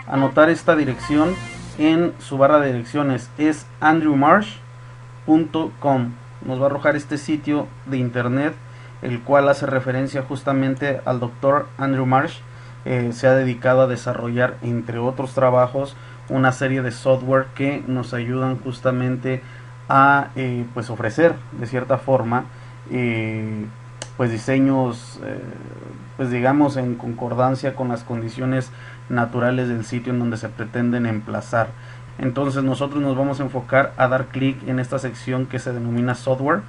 Anotar esta dirección en su barra de direcciones es andrewmarsh.com. Nos va a arrojar este sitio de internet, el cual hace referencia justamente al doctor Andrew Marsh. Se ha dedicado a desarrollar, entre otros trabajos, una serie de software que nos ayudan justamente a pues ofrecer de cierta forma pues diseños pues digamos en concordancia con las condiciones naturales del sitio en donde se pretenden emplazar. Entonces nosotros nos vamos a enfocar a dar clic en esta sección que se denomina software.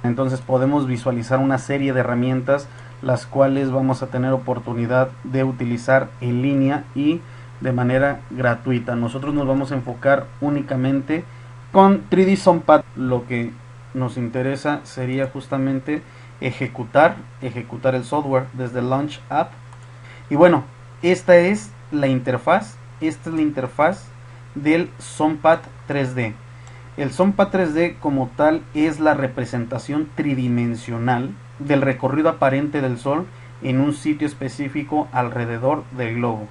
Entonces podemos visualizar una serie de herramientas las cuales vamos a tener oportunidad de utilizar en línea y de manera gratuita. Nosotros nos vamos a enfocar únicamente con 3D SumPad. Lo que nos interesa sería justamente ejecutar el software desde Launch App. Y bueno, esta es la interfaz del SumPad 3D. El SumPad 3D como tal es la representación tridimensional del recorrido aparente del Sol en un sitio específico alrededor del globo.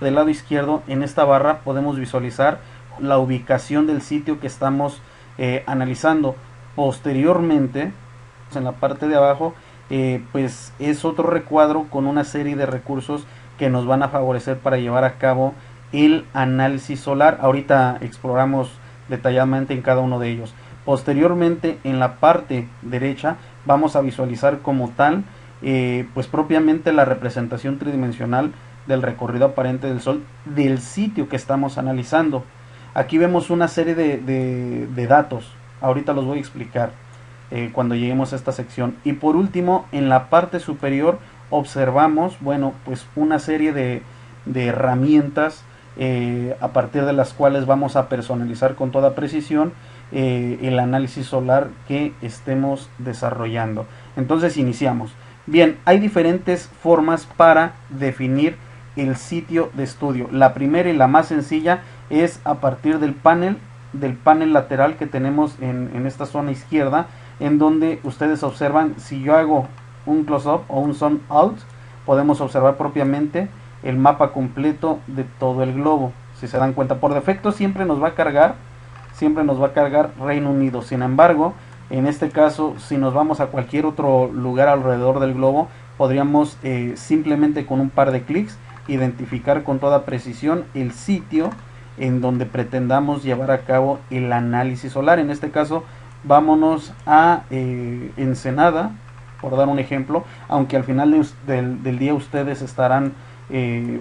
Del lado izquierdo, en esta barra, podemos visualizar la ubicación del sitio que estamos analizando. Posteriormente, en la parte de abajo, pues es otro recuadro con una serie de recursos que nos van a favorecer para llevar a cabo el análisis solar. Ahorita exploramos detalladamente en cada uno de ellos. Posteriormente, en la parte derecha vamos a visualizar como tal pues propiamente la representación tridimensional del recorrido aparente del Sol del sitio que estamos analizando. Aquí vemos una serie de datos, ahorita los voy a explicar cuando lleguemos a esta sección. Y por último, en la parte superior observamos, bueno, pues una serie de herramientas a partir de las cuales vamos a personalizar con toda precisión el análisis solar que estemos desarrollando. Entonces iniciamos. Bien, hay diferentes formas para definir el sitio de estudio. La primera y la más sencilla es a partir del panel lateral que tenemos en esta zona izquierda, en donde ustedes observan, si yo hago un close-up o un zoom out, podemos observar propiamente el mapa completo de todo el globo. Si se dan cuenta, por defecto siempre nos va a cargar Reino Unido. Sin embargo, en este caso, si nos vamos a cualquier otro lugar alrededor del globo, podríamos simplemente con un par de clics identificar con toda precisión el sitio en donde pretendamos llevar a cabo el análisis solar. En este caso, vámonos a Ensenada, por dar un ejemplo, aunque al final del día ustedes estarán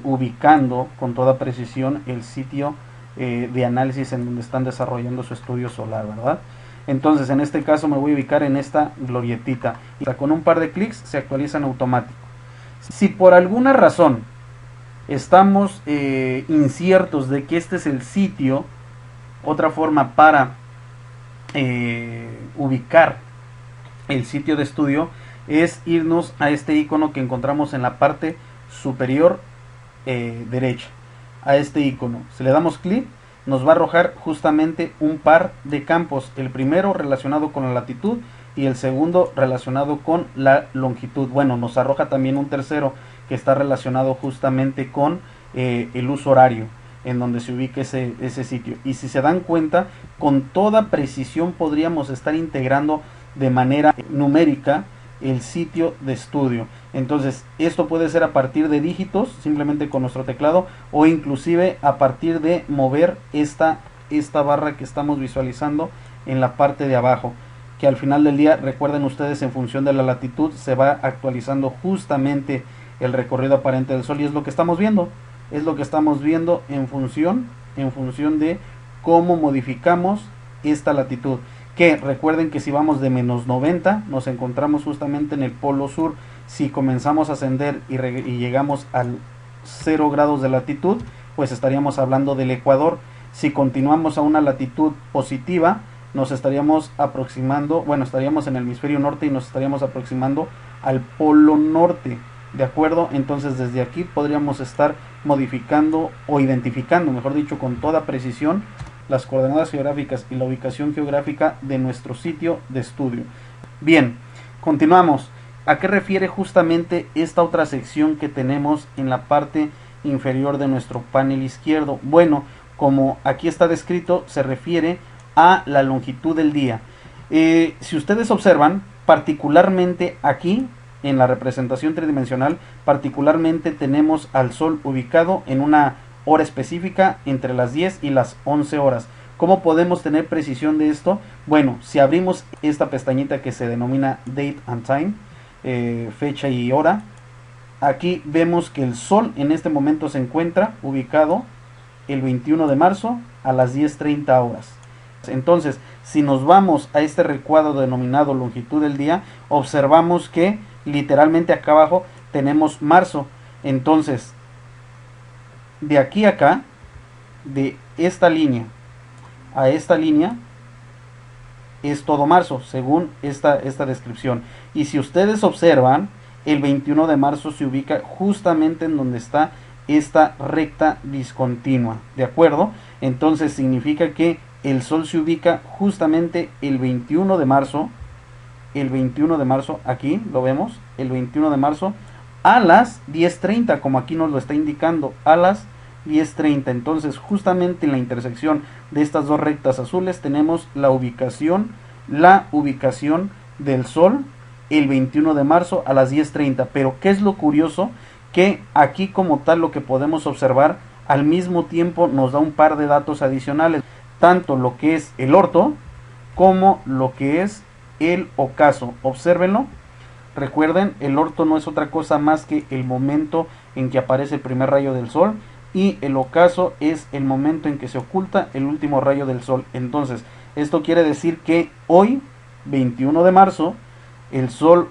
ubicando con toda precisión el sitio de análisis en donde están desarrollando su estudio solar, ¿verdad? Entonces en este caso me voy a ubicar en esta glorietita y con un par de clics se actualiza en automático. Si por alguna razón estamos inciertos de que este es el sitio, otra forma para ubicar el sitio de estudio es irnos a este icono que encontramos en la parte superior derecha, a este icono. Si le damos clic, nos va a arrojar justamente un par de campos, el primero relacionado con la latitud y el segundo relacionado con la longitud. Bueno, nos arroja también un tercero que está relacionado justamente con el uso horario en donde se ubique ese sitio. Y si se dan cuenta, con toda precisión podríamos estar integrando de manera numérica el sitio de estudio. Entonces esto puede ser a partir de dígitos, simplemente con nuestro teclado, o inclusive a partir de mover esta barra que estamos visualizando en la parte de abajo, que al final del día, recuerden ustedes, en función de la latitud se va actualizando justamente el recorrido aparente del Sol, y es lo que estamos viendo en función de cómo modificamos esta latitud. Que recuerden que si vamos de menos 90 nos encontramos justamente en el polo sur. Si comenzamos a ascender y llegamos al 0 grados de latitud, pues estaríamos hablando del Ecuador. Si continuamos a una latitud positiva, nos estaríamos aproximando, bueno, estaríamos en el hemisferio norte y nos estaríamos aproximando al polo norte, ¿de acuerdo? Entonces desde aquí podríamos estar modificando o identificando, mejor dicho, con toda precisión las coordenadas geográficas y la ubicación geográfica de nuestro sitio de estudio. Bien, Continuamos. ¿A qué refiere justamente esta otra sección que tenemos en la parte inferior de nuestro panel izquierdo? Bueno, como aquí está descrito, se refiere a la longitud del día. Si ustedes observan, particularmente aquí en la representación tridimensional, particularmente tenemos al Sol ubicado en una hora específica entre las 10 y las 11 horas. ¿Cómo podemos tener precisión de esto? Bueno, si abrimos esta pestañita que se denomina Date and Time, fecha y hora, aquí vemos que el Sol en este momento se encuentra ubicado el 21 de marzo a las 10:30 horas. Entonces, si nos vamos a este recuadro denominado longitud del día, observamos que literalmente acá abajo tenemos marzo. Entonces, de aquí a acá, de esta línea a esta línea, es todo marzo, según esta descripción. Y si ustedes observan, el 21 de marzo se ubica justamente en donde está esta recta discontinua, ¿de acuerdo? Entonces significa que el Sol se ubica justamente el 21 de marzo, aquí lo vemos, el 21 de marzo a las 10:30, como aquí nos lo está indicando, a las 10:30. Entonces justamente en la intersección de estas dos rectas azules tenemos la ubicación del Sol el 21 de marzo a las 10:30. Pero ¿qué es lo curioso? Que aquí como tal lo que podemos observar al mismo tiempo nos da un par de datos adicionales, tanto lo que es el orto como lo que es el ocaso. Obsérvenlo. Recuerden, el orto no es otra cosa más que el momento en que aparece el primer rayo del Sol, y el ocaso es el momento en que se oculta el último rayo del Sol. Entonces, esto quiere decir que hoy, 21 de marzo, el Sol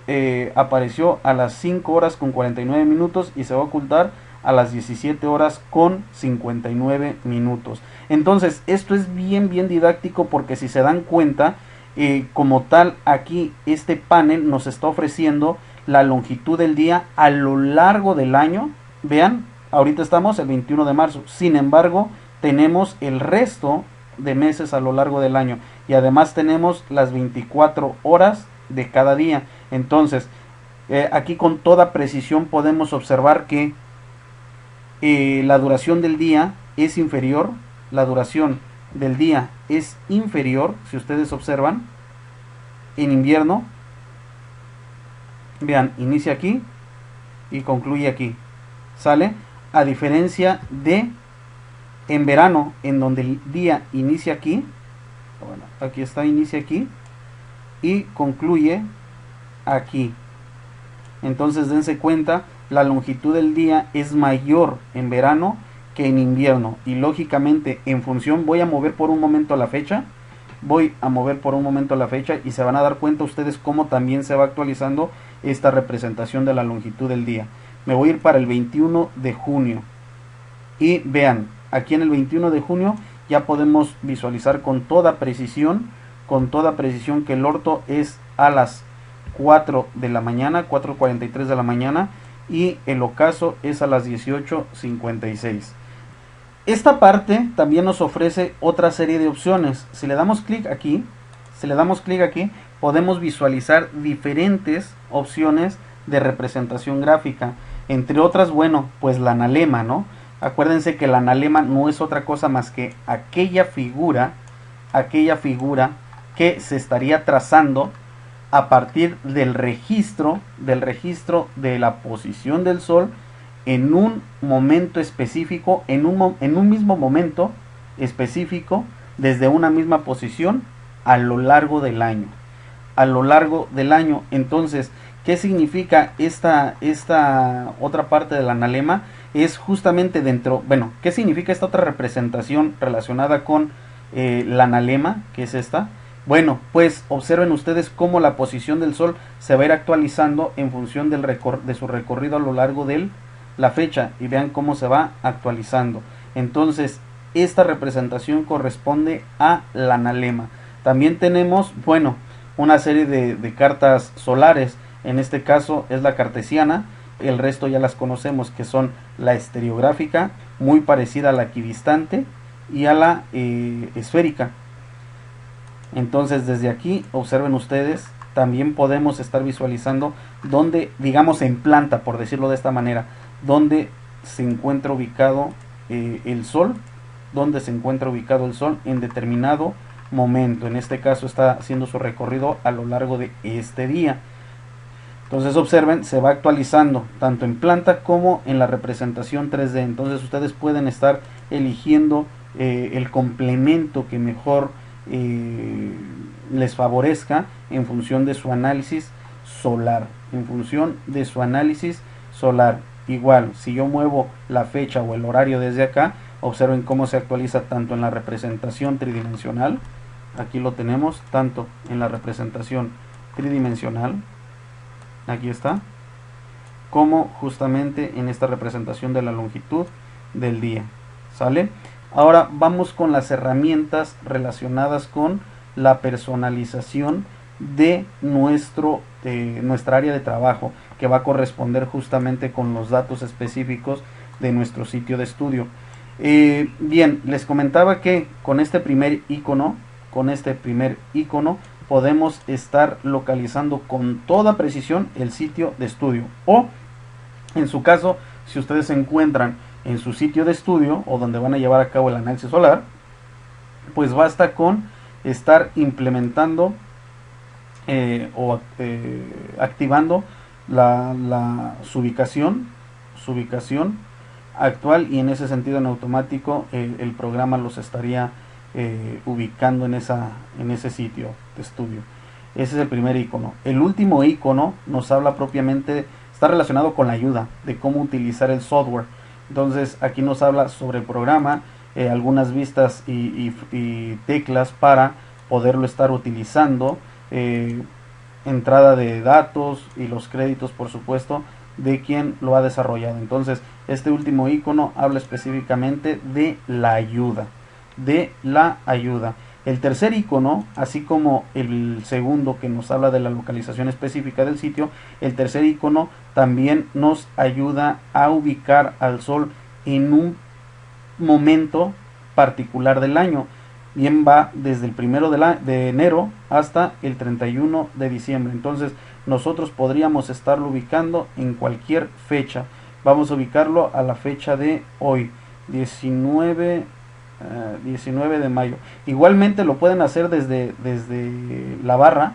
apareció a las 5 horas con 49 minutos y se va a ocultar a las 17 horas con 59 minutos. Entonces, esto es bien didáctico, porque si se dan cuenta, como tal, aquí este panel nos está ofreciendo la longitud del día a lo largo del año. Vean, ahorita estamos el 21 de marzo, sin embargo, tenemos el resto de meses a lo largo del año, y además tenemos las 24 horas de cada día. Entonces, aquí con toda precisión podemos observar que la duración del día es inferior, si ustedes observan, en invierno. Vean, inicia aquí y concluye aquí, ¿sale? A diferencia de en verano, en donde el día inicia aquí, bueno, aquí está, inicia aquí y concluye aquí. Entonces dense cuenta, la longitud del día es mayor en verano que en invierno, y lógicamente en función, voy a mover por un momento la fecha y se van a dar cuenta ustedes cómo también se va actualizando esta representación de la longitud del día. Me voy a ir para el 21 de junio y vean, aquí en el 21 de junio ya podemos visualizar con toda precisión que el orto es a las 4 de la mañana, 4:43 de la mañana, y el ocaso es a las 18:56. Esta parte también nos ofrece otra serie de opciones. Si le damos clic aquí, podemos visualizar diferentes opciones de representación gráfica. Entre otras, bueno, pues la analema, ¿no? Acuérdense que la analema no es otra cosa más que aquella figura que se estaría trazando a partir del registro de la posición del Sol en un momento específico, en un mismo momento específico, desde una misma posición a lo largo del año. Entonces, ¿qué significa esta otra parte de la analema? Es justamente ¿qué significa esta otra representación relacionada con la analema, que es esta? Bueno, pues observen ustedes cómo la posición del Sol se va a ir actualizando en función de su recorrido a lo largo de la fecha, y vean cómo se va actualizando. Entonces, esta representación corresponde a la analema. También tenemos, bueno, una serie de cartas solares. En este caso es la cartesiana, el resto ya las conocemos, que son la estereográfica, muy parecida a la equidistante y a la esférica. Entonces, desde aquí observen ustedes también podemos estar visualizando donde, digamos en planta, por decirlo de esta manera, donde se encuentra ubicado el Sol, donde se encuentra ubicado el Sol en determinado momento. En este caso está haciendo su recorrido a lo largo de este día. Entonces observen, se va actualizando tanto en planta como en la representación 3D. Entonces ustedes pueden estar eligiendo el complemento que mejor les favorezca en función de su análisis solar. En función de su análisis solar. Igual, si yo muevo la fecha o el horario desde acá, observen cómo se actualiza tanto en la representación tridimensional. Aquí lo tenemos, tanto en la representación tridimensional. Aquí está, como justamente en esta representación de la longitud del día. ¿Sale? Ahora vamos con las herramientas relacionadas con la personalización de nuestra área de trabajo, que va a corresponder justamente con los datos específicos de nuestro sitio de estudio. Bien, les comentaba que con este primer icono, podemos estar localizando con toda precisión el sitio de estudio, o en su caso, si ustedes se encuentran en su sitio de estudio o donde van a llevar a cabo el análisis solar, pues basta con estar implementando activando su ubicación actual, y en ese sentido en automático el programa los estaría ubicando en ese sitio de estudio. Ese es el primer icono. El último icono nos habla propiamente, está relacionado con la ayuda de cómo utilizar el software. Entonces aquí nos habla sobre el programa, algunas vistas y teclas para poderlo estar utilizando, entrada de datos y los créditos, por supuesto, de quien lo ha desarrollado. Entonces este último icono habla específicamente de la ayuda. El tercer icono, así como el segundo que nos habla de la localización específica del sitio, el tercer icono también nos ayuda a ubicar al Sol en un momento particular del año. Bien, va desde el 1 de enero hasta el 31 de diciembre. Entonces nosotros podríamos estarlo ubicando en cualquier fecha. Vamos a ubicarlo a la fecha de hoy, 19 de mayo. Igualmente lo pueden hacer desde la barra,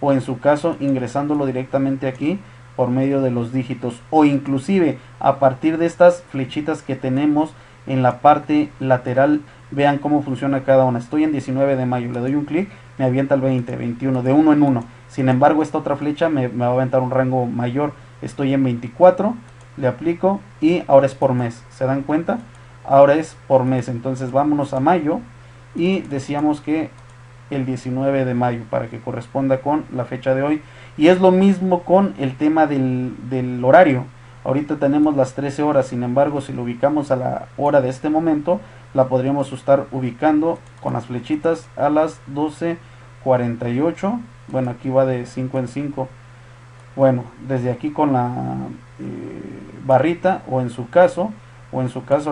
o en su caso ingresándolo directamente aquí por medio de los dígitos, o inclusive a partir de estas flechitas que tenemos en la parte lateral. Vean cómo funciona cada una. Estoy en 19 de mayo, le doy un clic, me avienta el 20, 21, de uno en uno. Sin embargo, esta otra flecha me va a aventar un rango mayor. Estoy en 24, le aplico y ahora es por mes. ¿Se dan cuenta? Ahora es por mes. Entonces vámonos a mayo y decíamos que el 19 de mayo para que corresponda con la fecha de hoy. Y es lo mismo con el tema del horario. Ahorita tenemos las 13 horas, sin embargo, si lo ubicamos a la hora de este momento, la podríamos estar ubicando con las flechitas a las 12:48. Bueno, aquí va de 5 en 5. Bueno, desde aquí con la barrita, o en su caso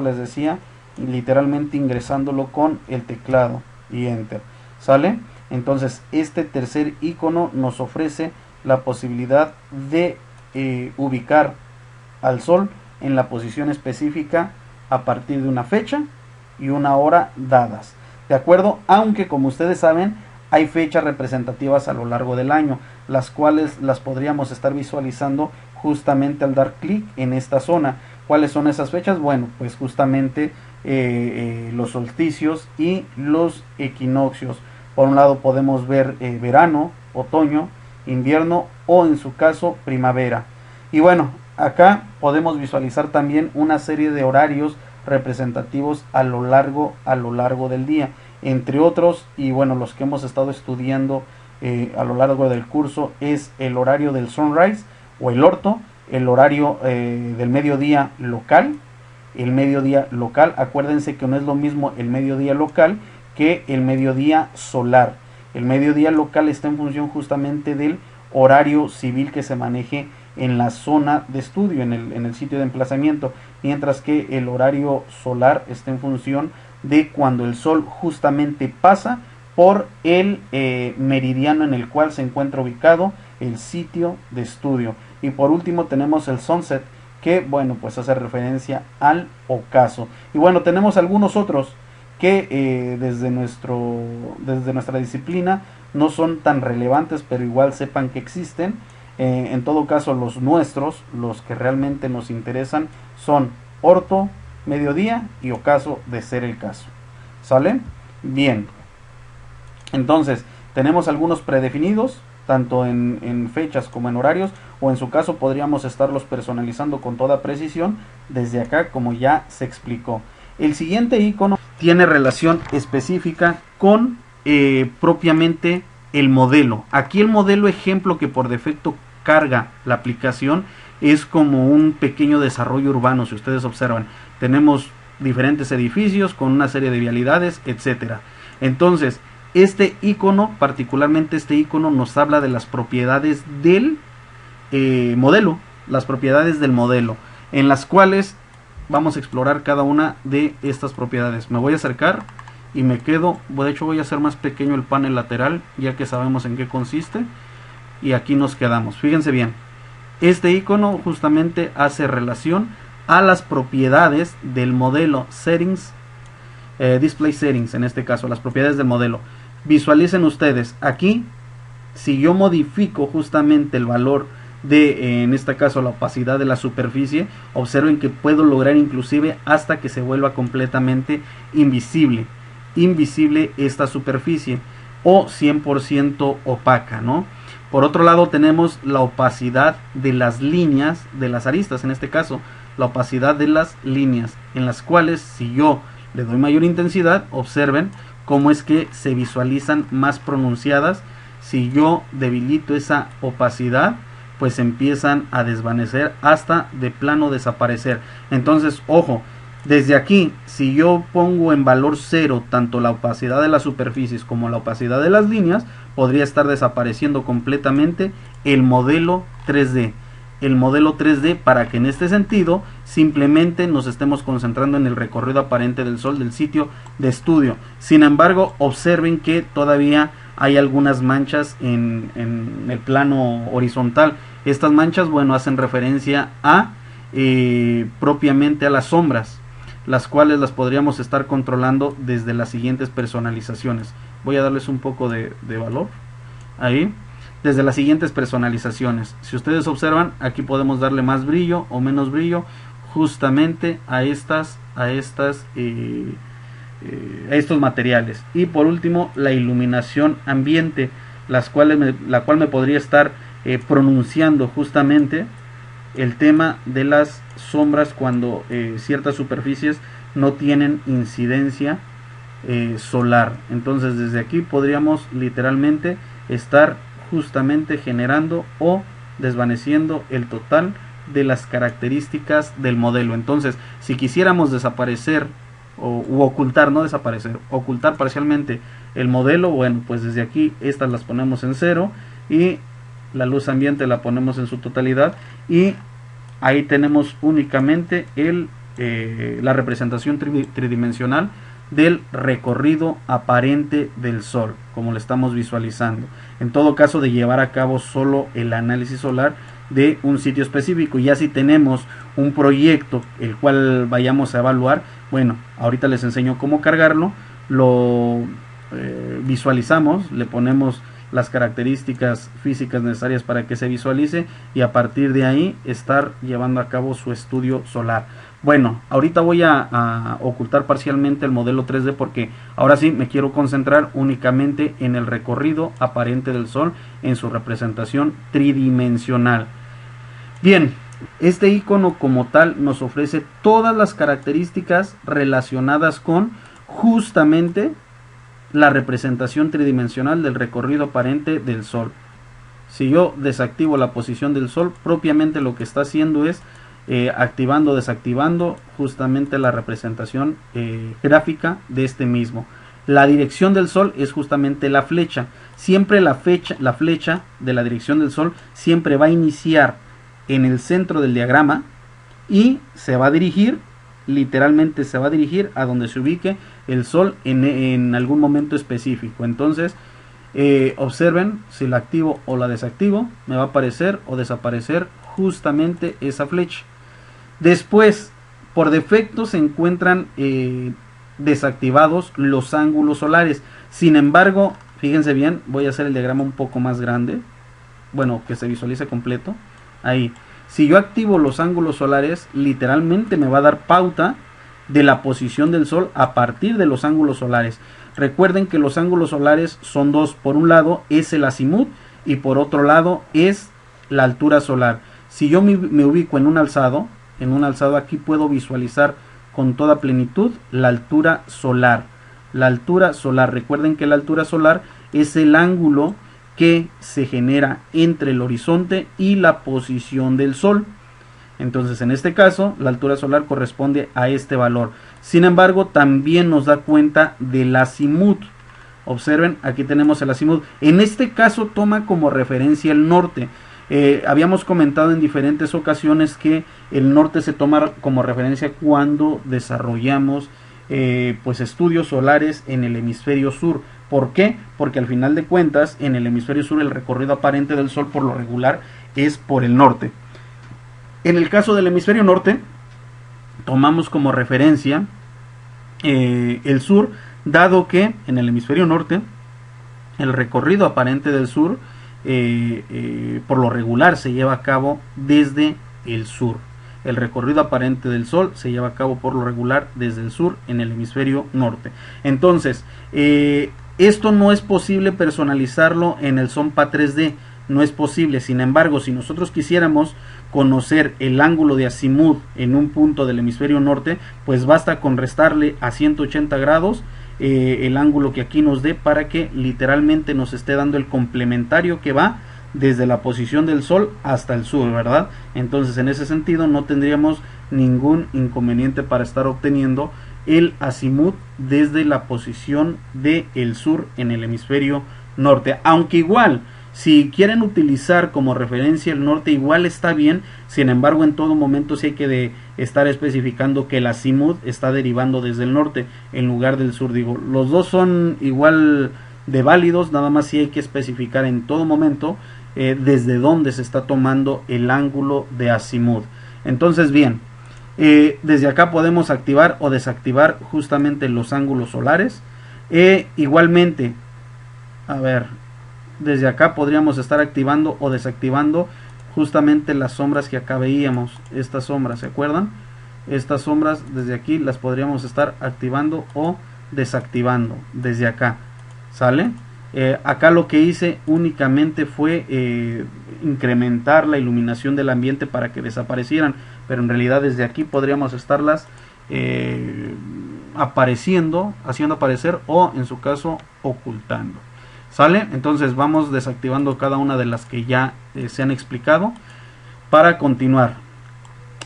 les decía, literalmente ingresándolo con el teclado y enter. ¿Sale? Entonces este tercer icono nos ofrece la posibilidad de ubicar al Sol en la posición específica a partir de una fecha y una hora dadas, ¿de acuerdo? Aunque, como ustedes saben, hay fechas representativas a lo largo del año, las cuales las podríamos estar visualizando justamente al dar clic en esta zona. ¿Cuáles son esas fechas? Bueno, pues justamente los solsticios y los equinoccios. Por un lado podemos ver verano, otoño, invierno, o en su caso primavera. Y bueno, acá podemos visualizar también una serie de horarios representativos a lo largo del día, entre otros, y bueno, los que hemos estado estudiando a lo largo del curso es el horario del sunrise o el orto, el horario del mediodía local. El mediodía local, acuérdense que no es lo mismo el mediodía local que el mediodía solar. El mediodía local está en función justamente del horario civil que se maneje en la zona de estudio, en el sitio de emplazamiento, mientras que el horario solar está en función de cuando el Sol justamente pasa por el meridiano en el cual se encuentra ubicado el sitio de estudio. Y por último tenemos el sunset, que bueno, pues hace referencia al ocaso. Y bueno, tenemos algunos otros que desde nuestra disciplina no son tan relevantes, pero igual sepan que existen. En todo caso, los nuestros, los que realmente nos interesan, son orto, mediodía y ocaso, de ser el caso. ¿Sale? Bien. Entonces, tenemos algunos predefinidos, tanto en fechas como en horarios, o en su caso podríamos estarlos personalizando con toda precisión desde acá, como ya se explicó. El siguiente icono tiene relación específica con propiamente el modelo. Aquí el modelo ejemplo que por defecto carga la aplicación es como un pequeño desarrollo urbano. Si ustedes observan, tenemos diferentes edificios con una serie de vialidades, etcétera. Entonces, este icono, particularmente este icono, nos habla de las propiedades del modelo, las propiedades del modelo, en las cuales vamos a explorar cada una de estas propiedades. Me voy a acercar y me quedo, de hecho voy a hacer más pequeño el panel lateral, ya que sabemos en qué consiste, y aquí nos quedamos. Fíjense bien, este icono justamente hace relación a las propiedades del modelo settings, display settings, en este caso las propiedades del modelo. Visualicen ustedes aquí, si yo modifico justamente el valor de, en este caso, la opacidad de la superficie, observen que puedo lograr inclusive hasta que se vuelva completamente invisible esta superficie, o 100% opaca, ¿no? Por otro lado tenemos la opacidad de las líneas, de las aristas, en este caso la opacidad de las líneas, en las cuales si yo le doy mayor intensidad, observen cómo es que se visualizan más pronunciadas. Si yo debilito esa opacidad, pues empiezan a desvanecer hasta de plano desaparecer. Entonces, ojo, desde aquí, si yo pongo en valor 0 tanto la opacidad de las superficies como la opacidad de las líneas, podría estar desapareciendo completamente el modelo 3D. El modelo 3D, para que en este sentido simplemente nos estemos concentrando en el recorrido aparente del Sol del sitio de estudio. Sin embargo, observen que todavía hay algunas manchas en el plano horizontal. Estas manchas, bueno, hacen referencia a propiamente a las sombras, las cuales las podríamos estar controlando desde las siguientes personalizaciones. Voy a darles un poco de valor ahí. Desde las siguientes personalizaciones, si ustedes observan, aquí podemos darle más brillo o menos brillo justamente a estos materiales. Y por último, la iluminación ambiente, la cual me podría estar pronunciando justamente el tema de las sombras cuando ciertas superficies no tienen incidencia solar. Entonces desde aquí podríamos literalmente estar justamente generando o desvaneciendo el total de las características del modelo. Entonces, si quisiéramos desaparecer u ocultar, no desaparecer, ocultar parcialmente el modelo, bueno, pues desde aquí estas las ponemos en 0 y la luz ambiente la ponemos en su totalidad, y ahí tenemos únicamente la representación tridimensional del recorrido aparente del Sol, como lo estamos visualizando. En todo caso, de llevar a cabo solo el análisis solar de un sitio específico. Ya si tenemos un proyecto el cual vayamos a evaluar, bueno, ahorita les enseño cómo cargarlo, lo visualizamos, le ponemos las características físicas necesarias para que se visualice, y a partir de ahí estar llevando a cabo su estudio solar. Bueno, ahorita voy a ocultar parcialmente el modelo 3D porque ahora sí me quiero concentrar únicamente en el recorrido aparente del Sol en su representación tridimensional. Bien, este icono como tal nos ofrece todas las características relacionadas con justamente la representación tridimensional del recorrido aparente del Sol. Si yo desactivo la posición del Sol, propiamente lo que está haciendo es activando o desactivando justamente la representación gráfica de este mismo. La dirección del Sol es justamente la flecha. Siempre la flecha de la dirección del Sol siempre va a iniciar en el centro del diagrama y se va a dirigir literalmente se va a dirigir a donde se ubique el sol en algún momento específico. Entonces, observen, si la activo o la desactivo, me va a aparecer o desaparecer justamente esa flecha. Después, por defecto se encuentran desactivados los ángulos solares. Sin embargo, fíjense bien, voy a hacer el diagrama un poco más grande, bueno, que se visualice completo. Ahí, si yo activo los ángulos solares, literalmente me va a dar pauta de la posición del sol a partir de los ángulos solares. Recuerden que los ángulos solares son dos. Por un lado es el azimut y por otro lado es la altura solar. Si yo me ubico en un alzado aquí puedo visualizar con toda plenitud la altura solar. La altura solar, recuerden que la altura solar es el ángulo que se genera entre el horizonte y la posición del sol. Entonces, en este caso, la altura solar corresponde a este valor. Sin embargo, también nos da cuenta del azimut. Observen, aquí tenemos el azimut. En este caso toma como referencia el norte. Habíamos comentado en diferentes ocasiones que el norte se toma como referencia cuando desarrollamos pues estudios solares en el hemisferio sur. ¿Por qué? Porque al final de cuentas en el hemisferio sur el recorrido aparente del sol por lo regular es por el norte. En el caso del hemisferio norte tomamos como referencia el sur, dado que en el hemisferio norte el recorrido aparente del sur por lo regular se lleva a cabo desde el sur. El recorrido aparente del sol se lleva a cabo por lo regular desde el sur en el hemisferio norte. Entonces, esto no es posible personalizarlo en el SOMPA 3D, no es posible. Sin embargo, si nosotros quisiéramos conocer el ángulo de azimut en un punto del hemisferio norte, pues basta con restarle a 180 grados el ángulo que aquí nos dé para que literalmente nos esté dando el complementario que va desde la posición del sol hasta el sur, ¿verdad? Entonces, en ese sentido no tendríamos ningún inconveniente para estar obteniendo el azimut desde la posición del sur en el hemisferio norte. Aunque igual, si quieren utilizar como referencia el norte, igual está bien. Sin embargo, en todo momento sí hay que estar especificando que el azimut está derivando desde el norte en lugar del sur. Digo, los dos son igual de válidos, nada más sí hay que especificar en todo momento desde dónde se está tomando el ángulo de azimut. Entonces, bien, desde acá podemos activar o desactivar justamente los ángulos solares. Igualmente, a ver, desde acá podríamos estar activando o desactivando justamente las sombras que acá veíamos. Estas sombras, ¿se acuerdan? Estas sombras desde aquí las podríamos estar activando o desactivando desde acá, ¿sale? Acá lo que hice únicamente fue incrementar la iluminación del ambiente para que desaparecieran, pero en realidad desde aquí podríamos estarlas apareciendo, haciendo aparecer o en su caso ocultando. ¿Sale? Entonces vamos desactivando cada una de las que ya se han explicado para continuar.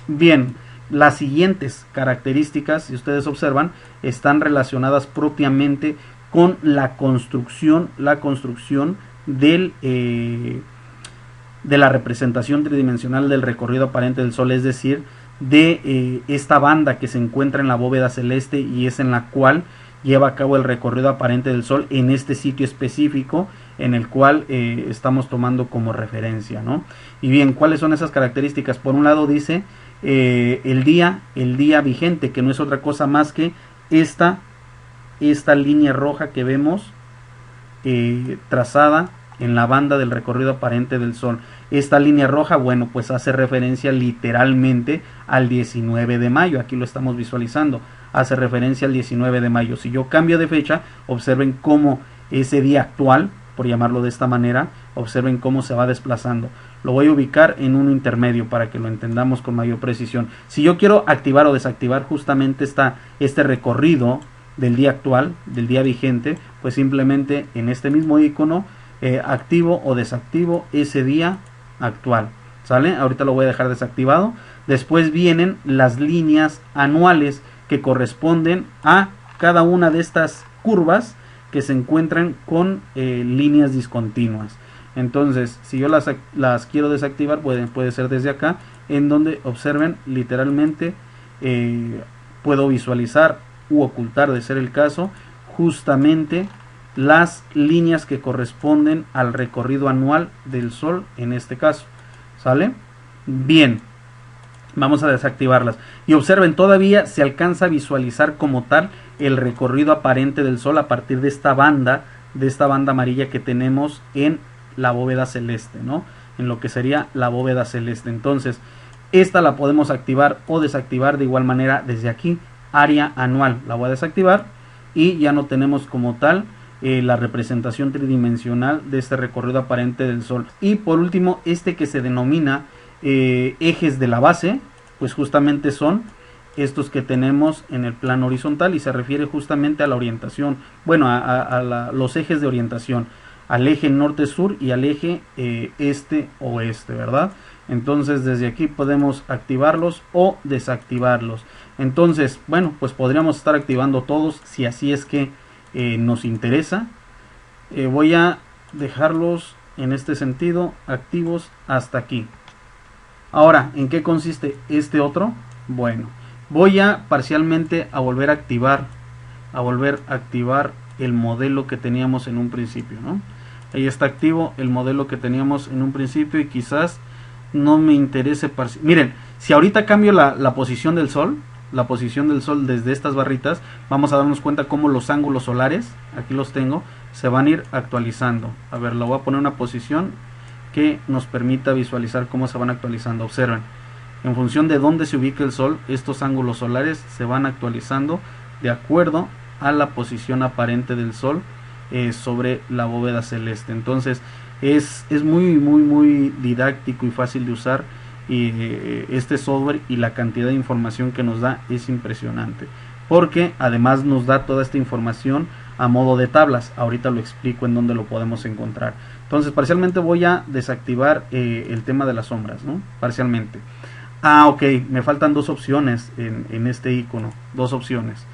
Bien, las siguientes características, si ustedes observan, están relacionadas propiamente con la construcción de la representación tridimensional del recorrido aparente del Sol, es decir, de esta banda que se encuentra en la bóveda celeste y es en la cual lleva a cabo el recorrido aparente del Sol en este sitio específico en el cual estamos tomando como referencia, ¿no? Y bien, ¿cuáles son esas características? Por un lado dice el día vigente, que no es otra cosa más que esta línea roja que vemos trazada en la banda del recorrido aparente del Sol. Esta línea roja, bueno, pues hace referencia literalmente al 19 de mayo, aquí lo estamos visualizando, hace referencia al 19 de mayo. Si yo cambio de fecha, observen cómo ese día actual, por llamarlo de esta manera, observen cómo se va desplazando. Lo voy a ubicar en un intermedio para que lo entendamos con mayor precisión. Si yo quiero activar o desactivar justamente este recorrido del día actual, del día vigente, pues simplemente en este mismo icono activo o desactivo ese día actual, ¿sale? Ahorita lo voy a dejar desactivado. Después vienen las líneas anuales que corresponden a cada una de estas curvas que se encuentran con líneas discontinuas. Entonces, si yo las quiero desactivar, puede ser desde acá, en donde observen literalmente puedo visualizar u ocultar, de ser el caso, justamente las líneas que corresponden al recorrido anual del Sol en este caso. ¿Sale? Bien, vamos a desactivarlas. Y observen, todavía se alcanza a visualizar como tal el recorrido aparente del Sol a partir de esta banda amarilla que tenemos en la bóveda celeste, ¿no? En lo que sería la bóveda celeste. Entonces, esta la podemos activar o desactivar de igual manera desde aquí. Área anual, la voy a desactivar y ya no tenemos como tal la representación tridimensional de este recorrido aparente del Sol. Y por último, este que se denomina ejes de la base, pues justamente son estos que tenemos en el plano horizontal y se refiere justamente a la orientación, bueno, a los ejes de orientación, al eje norte-sur y al eje este-oeste, ¿verdad? Entonces desde aquí podemos activarlos o desactivarlos. Entonces, bueno, pues podríamos estar activando todos si así es que nos interesa. Voy a dejarlos en este sentido activos hasta aquí. Ahora, ¿en qué consiste este otro? Bueno, voy a parcialmente a volver a activar el modelo que teníamos en un principio, ¿no? Ahí está activo el modelo que teníamos en un principio y quizás no me interese. Miren, si ahorita cambio la posición del Sol, desde estas barritas, vamos a darnos cuenta cómo los ángulos solares, aquí los tengo, se van a ir actualizando. A ver, lo voy a poner en una posición que nos permita visualizar cómo se van actualizando. Observen, en función de dónde se ubique el Sol, estos ángulos solares se van actualizando de acuerdo a la posición aparente del Sol sobre la bóveda celeste. Entonces es muy didáctico y fácil de usar, y este software, y la cantidad de información que nos da es impresionante, porque además nos da toda esta información a modo de tablas. Ahorita lo explico en dónde lo podemos encontrar. Entonces parcialmente voy a desactivar el tema de las sombras, ¿no? Parcialmente. Ok, me faltan dos opciones en este icono, dos opciones.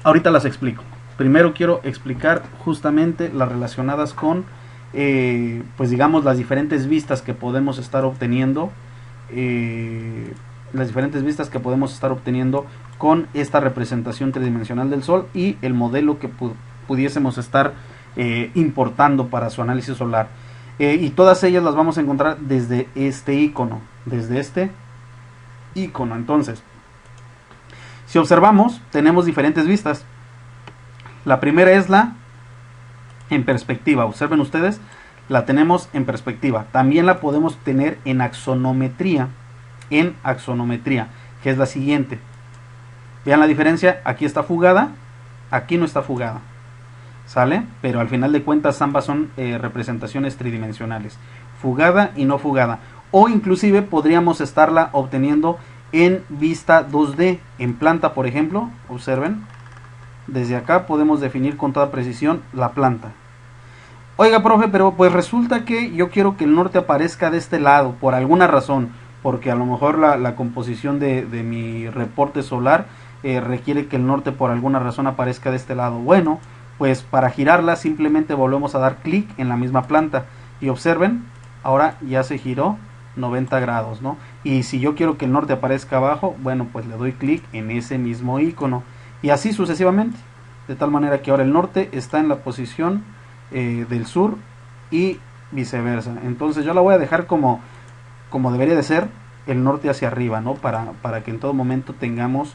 Ahorita las explico. Primero quiero explicar justamente las relacionadas con pues digamos las diferentes vistas que podemos estar obteniendo, con esta representación tridimensional del Sol y el modelo que pudiésemos estar importando para su análisis solar, y todas ellas las vamos a encontrar desde este icono, Entonces, si observamos, tenemos diferentes vistas. La primera es la en perspectiva. Observen ustedes, la tenemos en perspectiva. También la podemos tener en axonometría, que es la siguiente. Vean la diferencia, aquí está fugada, aquí no está fugada, ¿sale? Pero al final de cuentas ambas son representaciones tridimensionales, fugada y no fugada. O inclusive podríamos estarla obteniendo en vista 2D, en planta, por ejemplo. Observen, desde acá podemos definir con toda precisión la planta. Oiga, profe, pero pues resulta que yo quiero que el norte aparezca de este lado, por alguna razón, porque a lo mejor la composición de mi reporte solar requiere que el norte por alguna razón aparezca de este lado. Bueno, pues para girarla simplemente volvemos a dar clic en la misma planta y observen, ahora ya se giró 90 grados, ¿no? Y si yo quiero que el norte aparezca abajo, bueno, pues le doy clic en ese mismo icono. Y así sucesivamente, de tal manera que ahora el norte está en la posición del sur y viceversa. Entonces yo la voy a dejar como debería de ser, el norte hacia arriba, ¿no? Para que en todo momento tengamos,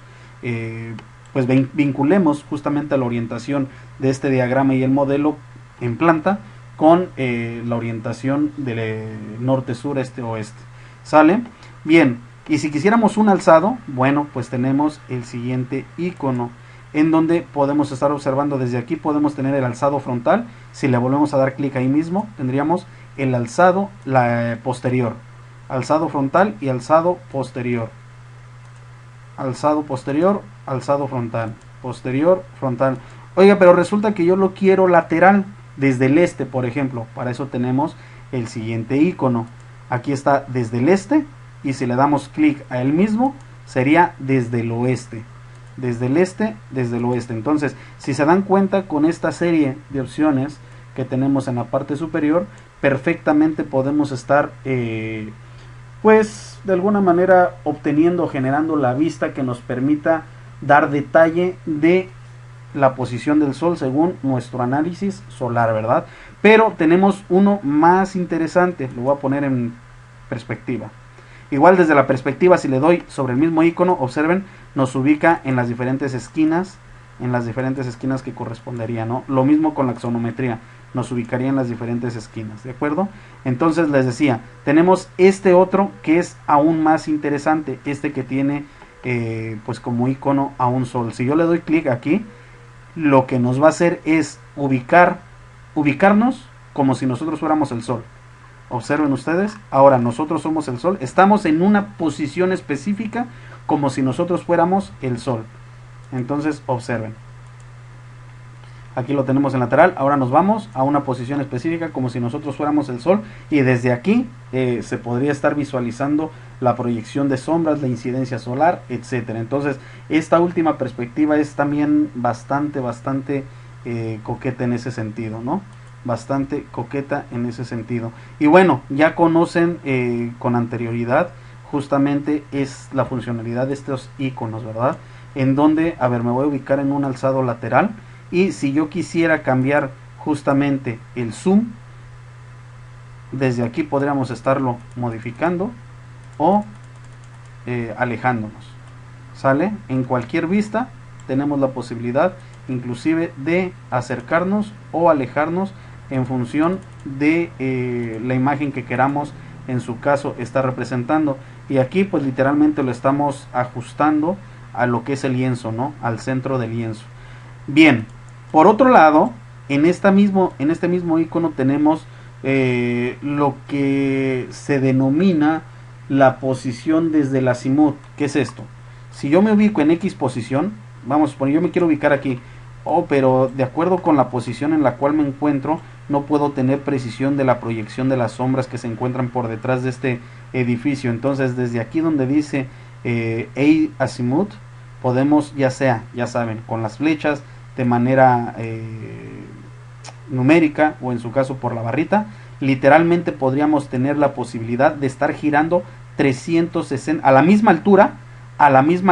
pues vinculemos justamente la orientación de este diagrama y el modelo en planta con la orientación del norte-sur, este-oeste. ¿Sale? Bien. Y si quisiéramos un alzado, bueno, pues tenemos el siguiente icono, en donde podemos estar observando desde aquí, podemos tener el alzado frontal. Si le volvemos a dar clic ahí mismo, tendríamos el alzado posterior, alzado frontal y alzado posterior, alzado posterior, alzado frontal, posterior, frontal. Oiga, pero resulta que yo lo quiero lateral, desde el este, por ejemplo. Para eso tenemos el siguiente icono. Aquí está desde el este, y si le damos clic a él mismo, sería desde el oeste. Desde el este, desde el oeste. Entonces, si se dan cuenta, con esta serie de opciones que tenemos en la parte superior, perfectamente podemos estar pues de alguna manera obteniendo, generando la vista que nos permita dar detalle de la posición del Sol según nuestro análisis solar, ¿verdad? Pero tenemos uno más interesante, lo voy a poner en perspectiva. Igual desde la perspectiva, si le doy sobre el mismo icono, observen, nos ubica en las diferentes esquinas, que correspondería, ¿no? Lo mismo con la axonometría, nos ubicaría en las diferentes esquinas, ¿de acuerdo? Entonces les decía, tenemos este otro que es aún más interesante, este que tiene pues como icono a un sol. Si yo le doy clic aquí, lo que nos va a hacer es ubicarnos como si nosotros fuéramos el sol. Observen ustedes, ahora nosotros somos el sol, estamos en una posición específica como si nosotros fuéramos el sol. Entonces observen, aquí lo tenemos en lateral, ahora nos vamos a una posición específica como si nosotros fuéramos el sol, y desde aquí se podría estar visualizando la proyección de sombras, la incidencia solar, etcétera. Entonces esta última perspectiva es también bastante coqueta en ese sentido, ¿no? Bastante coqueta en ese sentido. Y bueno, ya conocen con anterioridad justamente es la funcionalidad de estos iconos, ¿verdad? En donde, a ver, me voy a ubicar en un alzado lateral, y si yo quisiera cambiar justamente el zoom, desde aquí podríamos estarlo modificando o alejándonos, ¿sale? En cualquier vista tenemos la posibilidad inclusive de acercarnos o alejarnos en función de la imagen que queramos en su caso estar representando. Y aquí pues literalmente lo estamos ajustando a lo que es el lienzo, ¿no? Al centro del lienzo. Bien, por otro lado, en este mismo icono tenemos lo que se denomina la posición desde el azimut. ¿Qué es esto? Si yo me ubico en X posición, vamos a suponer, yo me quiero ubicar aquí, pero de acuerdo con la posición en la cual me encuentro, no puedo tener precisión de la proyección de las sombras que se encuentran por detrás de este edificio. Entonces desde aquí donde dice azimut, podemos ya saben, con las flechas de manera numérica o en su caso por la barrita, literalmente podríamos tener la posibilidad de estar girando 360 a la misma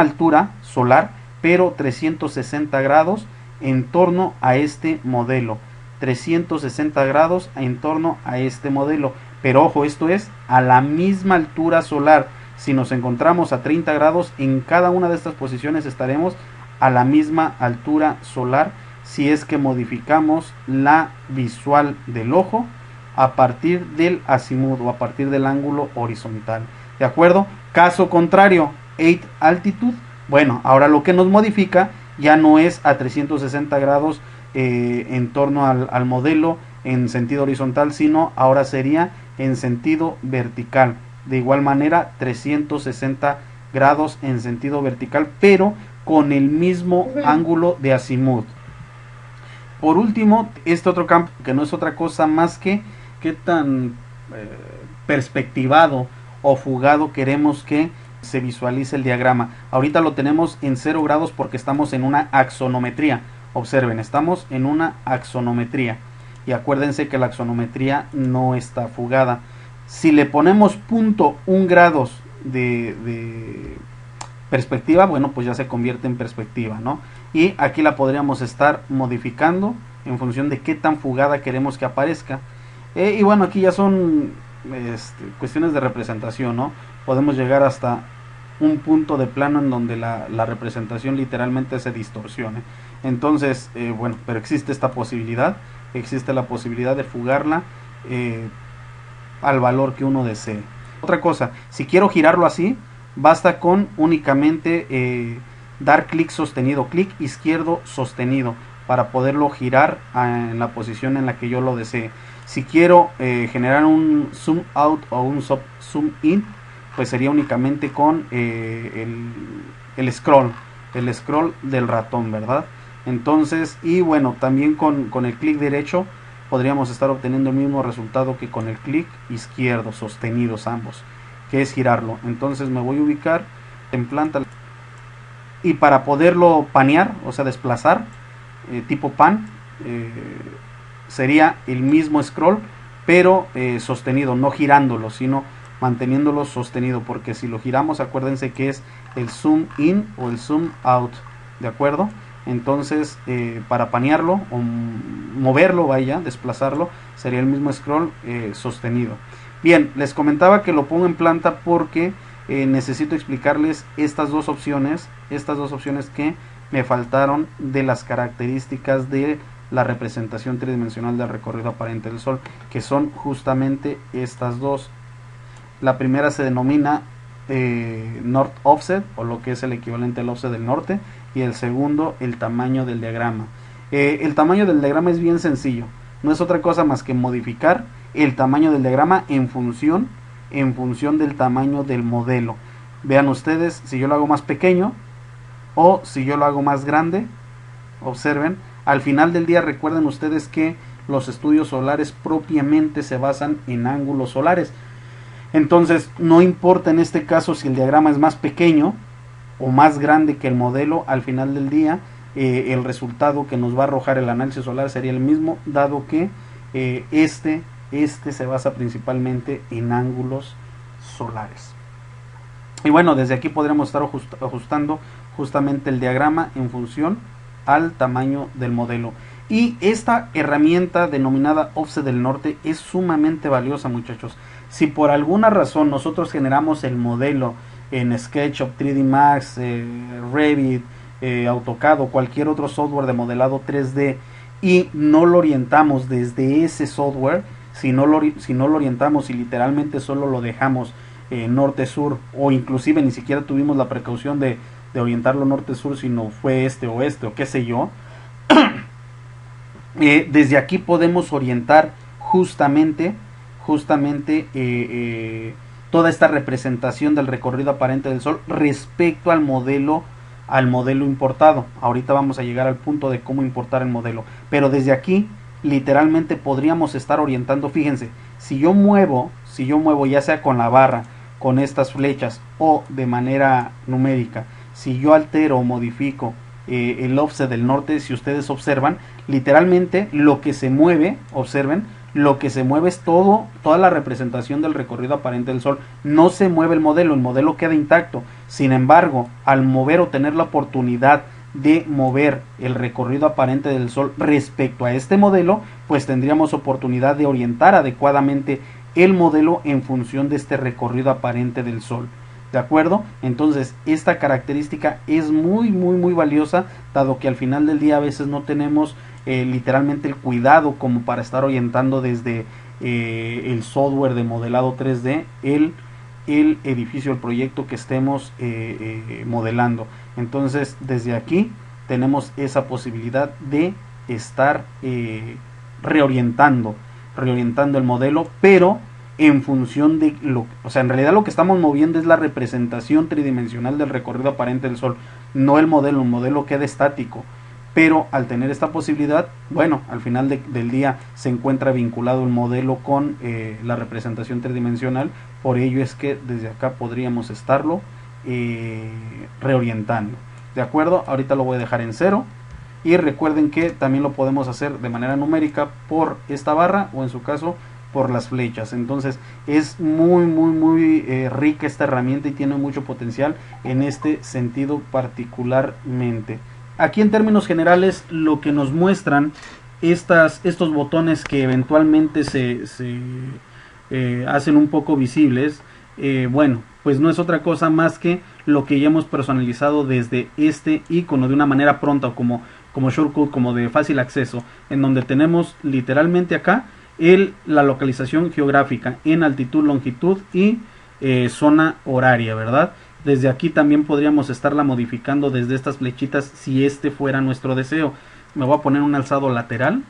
altura solar, pero 360 grados en torno a este modelo. 360 grados en torno a este modelo. Pero ojo, esto es a la misma altura solar. Si nos encontramos a 30 grados, en cada una de estas posiciones estaremos a la misma altura solar, si es que modificamos la visual del ojo a partir del azimut o a partir del ángulo horizontal. ¿De acuerdo? Caso contrario, 8 altitude, bueno, ahora lo que nos modifica ya no es a 360 grados en torno al modelo en sentido horizontal, sino ahora sería en sentido vertical. De igual manera 360 grados en sentido vertical, pero con el mismo ángulo de azimut. Por último, este otro campo, que no es otra cosa más que qué tan perspectivado o fugado queremos que se visualice el diagrama. Ahorita lo tenemos en 0 grados porque estamos en una axonometría. Observen, estamos en una axonometría. Y acuérdense que la axonometría no está fugada. Si le ponemos 0.1 grados de perspectiva, bueno, pues ya se convierte en perspectiva, ¿no? Y aquí la podríamos estar modificando en función de qué tan fugada queremos que aparezca. Y bueno, aquí ya son cuestiones de representación, ¿no? Podemos llegar hasta un punto de plano en donde la representación literalmente se distorsione. Entonces, bueno, pero existe esta posibilidad, existe la posibilidad de fugarla al valor que uno desee. Otra cosa, si quiero girarlo así, basta con únicamente dar clic sostenido, clic izquierdo sostenido, para poderlo girar en la posición en la que yo lo desee. Si quiero generar un zoom out o un zoom in, pues sería únicamente con el scroll del ratón, ¿verdad? Entonces, y bueno, también con el clic derecho podríamos estar obteniendo el mismo resultado que con el clic izquierdo, sostenidos ambos, que es girarlo. Entonces me voy a ubicar en planta, y para poderlo panear, o sea desplazar, tipo pan, sería el mismo scroll, pero sostenido, no girándolo, sino manteniéndolo sostenido, porque si lo giramos, acuérdense que es el zoom in o el zoom out, ¿de acuerdo? Entonces, para panearlo o moverlo, vaya, desplazarlo, sería el mismo scroll sostenido. Bien, les comentaba que lo pongo en planta porque necesito explicarles estas dos opciones que me faltaron de las características de la representación tridimensional del recorrido aparente del Sol, que son justamente estas dos. La primera se denomina North Offset, o lo que es el equivalente al offset del norte, y el segundo, el tamaño del diagrama. El tamaño del diagrama es bien sencillo, no es otra cosa más que modificar el tamaño del diagrama en función del tamaño del modelo. Vean ustedes, si yo lo hago más pequeño o si yo lo hago más grande, observen, al final del día recuerden ustedes que los estudios solares propiamente se basan en ángulos solares. Entonces no importa en este caso si el diagrama es más pequeño o más grande que el modelo, al final del día el resultado que nos va a arrojar el análisis solar sería el mismo, dado que este se basa principalmente en ángulos solares. Y bueno, desde aquí podremos estar ajustando justamente el diagrama en función al tamaño del modelo. Y esta herramienta denominada Offset del Norte es sumamente valiosa, muchachos. Si por alguna razón nosotros generamos el modelo en SketchUp, 3D Max, Revit, AutoCAD o cualquier otro software de modelado 3D y no lo orientamos desde ese software, si no lo orientamos y literalmente solo lo dejamos norte-sur, o inclusive ni siquiera tuvimos la precaución de orientarlo norte-sur, sino fue este o qué sé yo, desde aquí podemos orientar justamente toda esta representación del recorrido aparente del Sol respecto al modelo importado. Ahorita vamos a llegar al punto de cómo importar el modelo, pero desde aquí literalmente podríamos estar orientando. Fíjense, si yo muevo ya sea con la barra, con estas flechas o de manera numérica, si yo altero o modifico el offset del norte, si ustedes observan, literalmente lo que se mueve, observen, lo que se mueve es toda la representación del recorrido aparente del Sol. No se mueve el modelo queda intacto. Sin embargo, al mover o tener la oportunidad de mover el recorrido aparente del Sol respecto a este modelo, pues tendríamos oportunidad de orientar adecuadamente el modelo en función de este recorrido aparente del Sol. ¿De acuerdo? Entonces esta característica es muy valiosa, dado que al final del día a veces no tenemos literalmente el cuidado como para estar orientando desde el software de modelado 3D el edificio, el proyecto que estemos modelando. Entonces desde aquí tenemos esa posibilidad de estar reorientando el modelo, pero en función de en realidad lo que estamos moviendo es la representación tridimensional del recorrido aparente del Sol, no el modelo queda estático, pero al tener esta posibilidad, bueno, al final del día se encuentra vinculado el modelo con la representación tridimensional, por ello es que desde acá podríamos estarlo reorientando. ¿De acuerdo? Ahorita lo voy a dejar en 0. Y recuerden que también lo podemos hacer de manera numérica por esta barra o en su caso por las flechas. Entonces es muy rica esta herramienta y tiene mucho potencial en este sentido particularmente. Aquí en términos generales lo que nos muestran estos botones que eventualmente se hacen un poco visibles, bueno, pues no es otra cosa más que lo que ya hemos personalizado desde este icono de una manera pronta o como shortcut, como de fácil acceso, en donde tenemos literalmente acá la localización geográfica en altitud, longitud y zona horaria, ¿verdad? Desde aquí también podríamos estarla modificando desde estas flechitas si este fuera nuestro deseo. Me voy a poner un alzado lateral,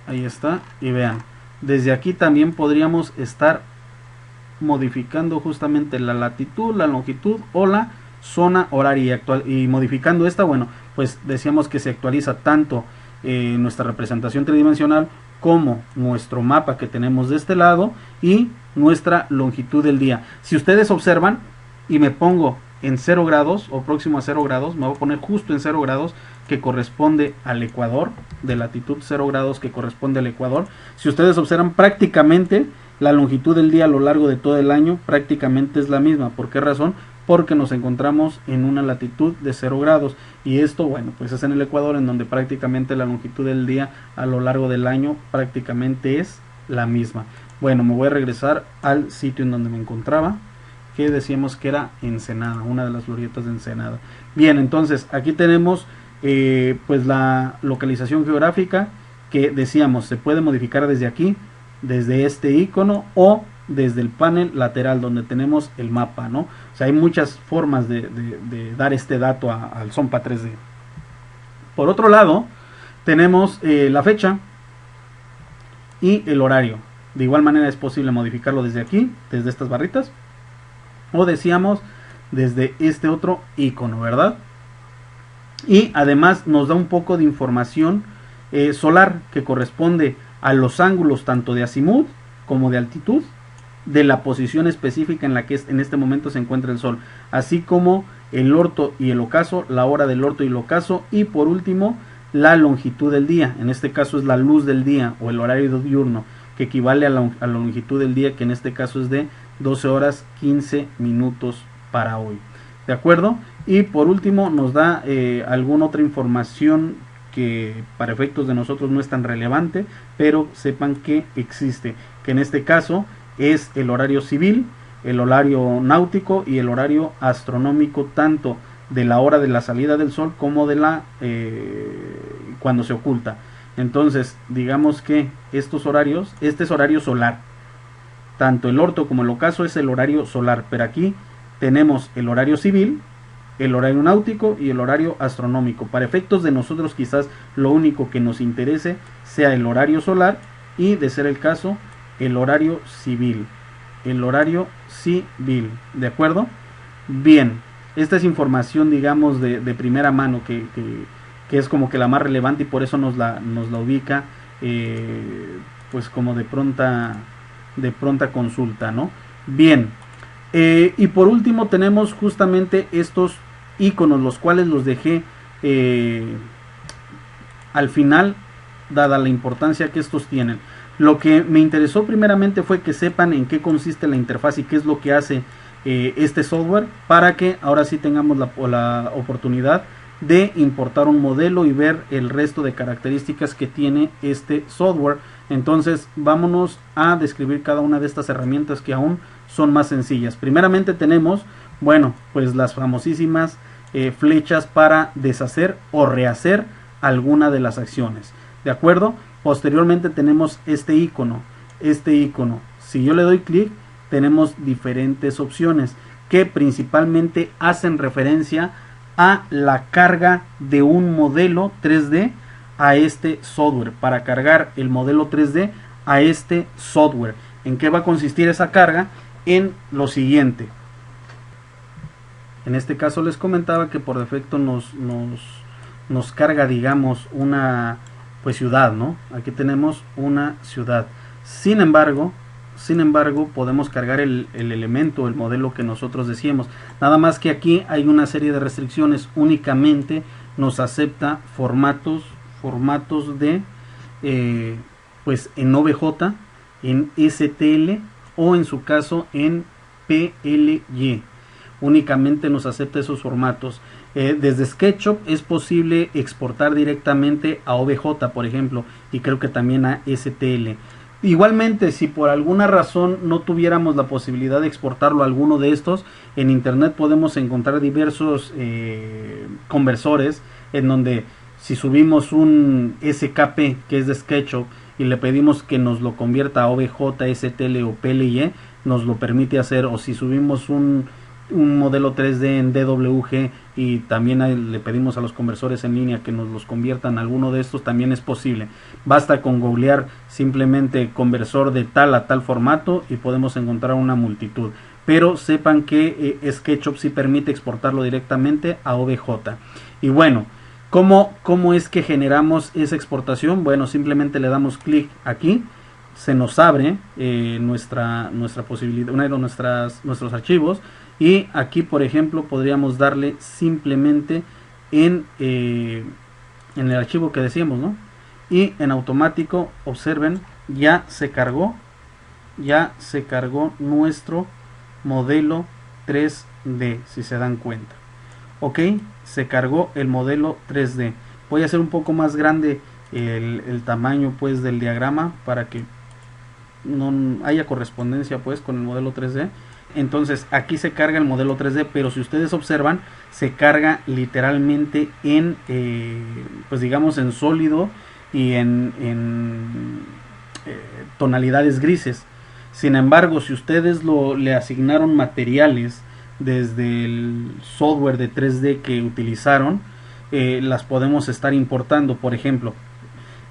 ahí está, y vean, desde aquí también podríamos estar modificando justamente la latitud, la longitud o la zona horaria y modificando esta, bueno, pues decíamos que se actualiza tanto nuestra representación tridimensional como nuestro mapa que tenemos de este lado y nuestra longitud del día. Si ustedes observan y me pongo en 0 grados o próximo a 0 grados, me voy a poner justo en 0 grados que corresponde al ecuador, de latitud 0 grados que corresponde al ecuador. Si ustedes observan, prácticamente La longitud del día a lo largo de todo el año prácticamente es la misma. ¿Por qué razón? Porque nos encontramos en una latitud de 0 grados, y esto, bueno, pues es en el Ecuador, en donde prácticamente la longitud del día a lo largo del año prácticamente es la misma. Bueno, me voy a regresar al sitio en donde me encontraba, que decíamos que era Ensenada, una de las glorietas de Ensenada. Bien, entonces aquí tenemos pues la localización geográfica, que decíamos se puede modificar desde aquí, desde este icono, o desde el panel lateral donde tenemos el mapa, ¿no? O sea, hay muchas formas de dar este dato al Sonpa 3D. Por otro lado, tenemos la fecha y el horario. De igual manera es posible modificarlo desde aquí, desde estas barritas, o decíamos desde este otro icono, ¿verdad? Y además nos da un poco de información solar, que corresponde a los ángulos tanto de azimut como de altitud, de la posición específica en la que en este momento se encuentra el Sol, así como el orto y el ocaso, la hora del orto y el ocaso, y por último la longitud del día. En este caso es la luz del día o el horario diurno, que equivale a la longitud del día, que en este caso es de 12 horas 15 minutos para hoy. ¿De acuerdo? Y por último nos da alguna otra información que para efectos de nosotros no es tan relevante, pero sepan que existe, que en este caso es el horario civil, el horario náutico y el horario astronómico, tanto de la hora de la salida del sol como de la cuando se oculta. Entonces digamos que estos horarios, este es horario solar, tanto el orto como el ocaso es el horario solar, pero aquí tenemos el horario civil, el horario náutico y el horario astronómico. Para efectos de nosotros quizás lo único que nos interese sea el horario solar, y de ser el caso el horario civil, ¿de acuerdo? Bien, esta es información, digamos, de primera mano, que es como que la más relevante, y por eso nos la ubica pues como de pronta consulta, ¿no? Bien, y por último tenemos justamente estos iconos, los cuales los dejé al final, dada la importancia que estos tienen. Lo que me interesó primeramente fue que sepan en qué consiste la interfaz y qué es lo que hace este software, para que ahora sí tengamos la oportunidad de importar un modelo y ver el resto de características que tiene este software. Entonces vámonos a describir cada una de estas herramientas, que aún son más sencillas. Primeramente tenemos, bueno, pues las famosísimas flechas para deshacer o rehacer alguna de las acciones, ¿de acuerdo? Posteriormente tenemos este icono. Si yo le doy clic, tenemos diferentes opciones que principalmente hacen referencia a la carga de un modelo 3D a este software, para cargar el modelo 3D a este software. ¿En qué va a consistir esa carga? En lo siguiente. En este caso les comentaba que por defecto nos carga, digamos, una pues ciudad, ¿no? Aquí tenemos una ciudad. Sin embargo, podemos cargar el elemento, el modelo que nosotros decíamos. Nada más que aquí hay una serie de restricciones. Únicamente nos acepta formatos de pues en OBJ, en STL o en su caso en PLY. Únicamente nos acepta esos formatos. Desde SketchUp es posible exportar directamente a OBJ, por ejemplo, y creo que también a STL. Igualmente, si por alguna razón no tuviéramos la posibilidad de exportarlo a alguno de estos, en internet podemos encontrar diversos conversores, en donde si subimos un SKP que es de SketchUp y le pedimos que nos lo convierta a OBJ, STL o PLY, nos lo permite hacer. O si subimos un modelo 3D en DWG y también le pedimos a los conversores en línea que nos los conviertan a alguno de estos, también es posible. Basta con googlear simplemente conversor de tal a tal formato y podemos encontrar una multitud. Pero sepan que SketchUp sí permite exportarlo directamente a OBJ. Y bueno, ¿cómo es que generamos esa exportación? Bueno, simplemente le damos clic aquí, se nos abre nuestra posibilidad, uno de nuestros archivos. Y aquí, por ejemplo, podríamos darle simplemente en el archivo que decíamos, ¿no? Y en automático, observen, ya se cargó ya se cargó nuestro modelo 3D, si se dan cuenta. Ok, se cargó el modelo 3D. Voy a hacer un poco más grande el tamaño pues del diagrama para que no haya correspondencia pues con el modelo 3D. Entonces aquí se carga el modelo 3D, pero si ustedes observan se carga literalmente en pues digamos en sólido y en tonalidades grises. Sin embargo, si ustedes le asignaron materiales desde el software de 3D que utilizaron, las podemos estar importando. Por ejemplo,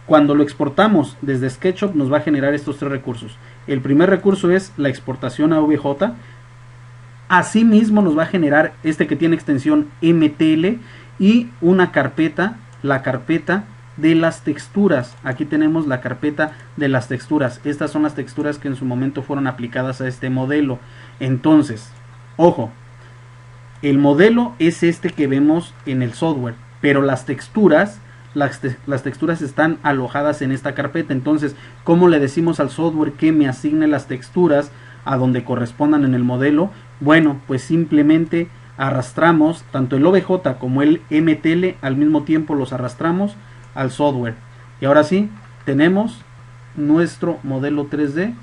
cuando lo exportamos desde SketchUp nos va a generar estos tres recursos. El primer recurso es la exportación a OBJ. Asimismo nos va a generar este que tiene extensión MTL y una carpeta, la carpeta de las texturas. Aquí tenemos la carpeta de las texturas. Estas son las texturas que en su momento fueron aplicadas a este modelo. Entonces, ojo, el modelo es este que vemos en el software, pero las texturas están alojadas en esta carpeta. Entonces, ¿cómo le decimos al software que me asigne las texturas a donde correspondan en el modelo? Bueno, pues simplemente arrastramos tanto el OBJ como el MTL al mismo tiempo, los arrastramos al software. Y ahora sí, tenemos nuestro modelo 3D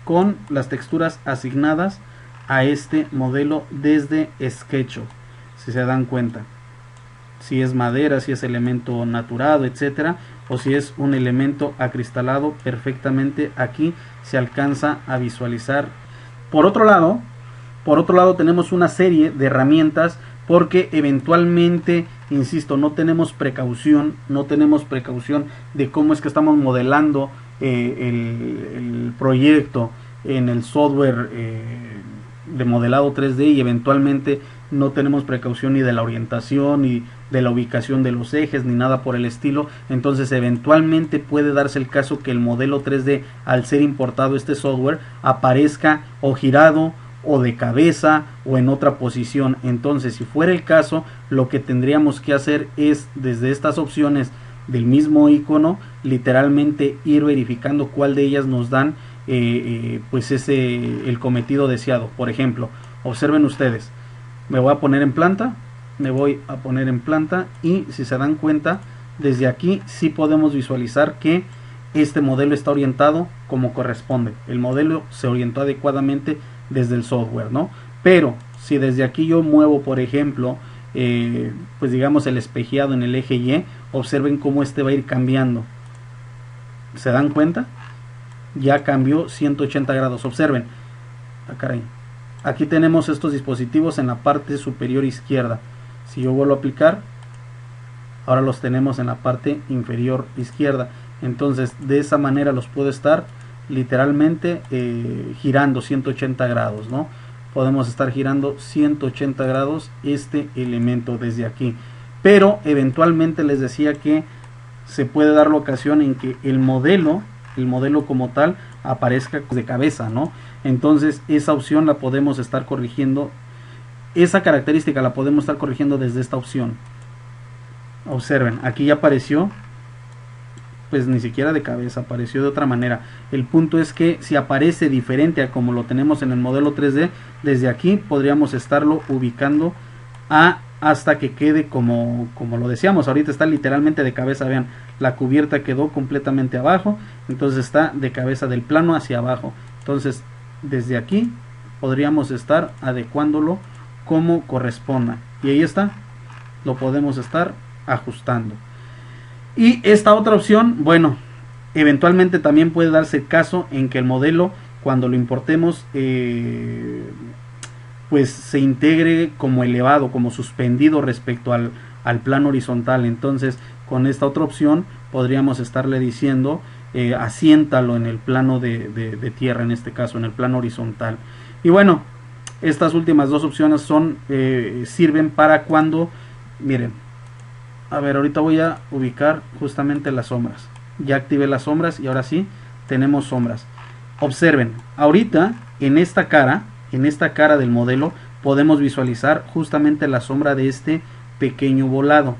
con las texturas asignadas a este modelo desde SketchUp. Si se dan cuenta, si es madera, si es elemento naturado, etcétera, o si es un elemento acristalado, perfectamente aquí se alcanza a visualizar. Por otro lado tenemos una serie de herramientas, porque eventualmente, insisto, no tenemos precaución de cómo es que estamos modelando el proyecto en el software de modelado 3D, y eventualmente no tenemos precaución ni de la orientación ni de la ubicación de los ejes ni nada por el estilo. Entonces eventualmente puede darse el caso que el modelo 3D, al ser importado este software, aparezca o girado o de cabeza o en otra posición. Entonces, si fuera el caso, lo que tendríamos que hacer es, desde estas opciones del mismo icono, literalmente ir verificando cuál de ellas nos dan pues el cometido deseado. Por ejemplo, observen ustedes, me voy a poner en planta, y si se dan cuenta, desde aquí sí podemos visualizar que este modelo está orientado como corresponde. El modelo se orientó adecuadamente desde el software, ¿no? Pero si desde aquí yo muevo, por ejemplo, pues digamos el espejeado en el eje Y, observen cómo este va a ir cambiando. ¿Se dan cuenta? Ya cambió 180 grados. Observen, caray, aquí tenemos estos dispositivos en la parte superior izquierda. Si yo vuelvo a aplicar, ahora los tenemos en la parte inferior izquierda. Entonces de esa manera los puedo estar literalmente girando 180 grados, ¿no? Podemos estar girando 180 grados este elemento desde aquí. Pero eventualmente les decía que se puede dar la ocasión en que el modelo como tal aparezca de cabeza, ¿no? Entonces esa opción la podemos estar corrigiendo, esa característica la podemos estar corrigiendo desde esta opción. Observen, aquí ya apareció, pues ni siquiera de cabeza, apareció de otra manera. El punto es que si aparece diferente a como lo tenemos en el modelo 3D, desde aquí podríamos estarlo ubicando hasta que quede como lo decíamos. Ahorita está literalmente de cabeza, vean, la cubierta quedó completamente abajo, entonces está de cabeza del plano hacia abajo. Entonces desde aquí podríamos estar adecuándolo como corresponda, y ahí está, lo podemos estar ajustando. Y esta otra opción, bueno, eventualmente también puede darse el caso en que el modelo, cuando lo importemos, pues se integre como elevado, como suspendido respecto al plano horizontal. Entonces con esta otra opción podríamos estarle diciendo asiéntalo en el plano de tierra, en este caso en el plano horizontal. Y bueno, estas últimas dos opciones sirven para cuando, miren, a ver, ahorita voy a ubicar justamente las sombras. Ya activé las sombras y ahora sí tenemos sombras. Observen, ahorita en esta cara del modelo podemos visualizar justamente la sombra de este pequeño volado,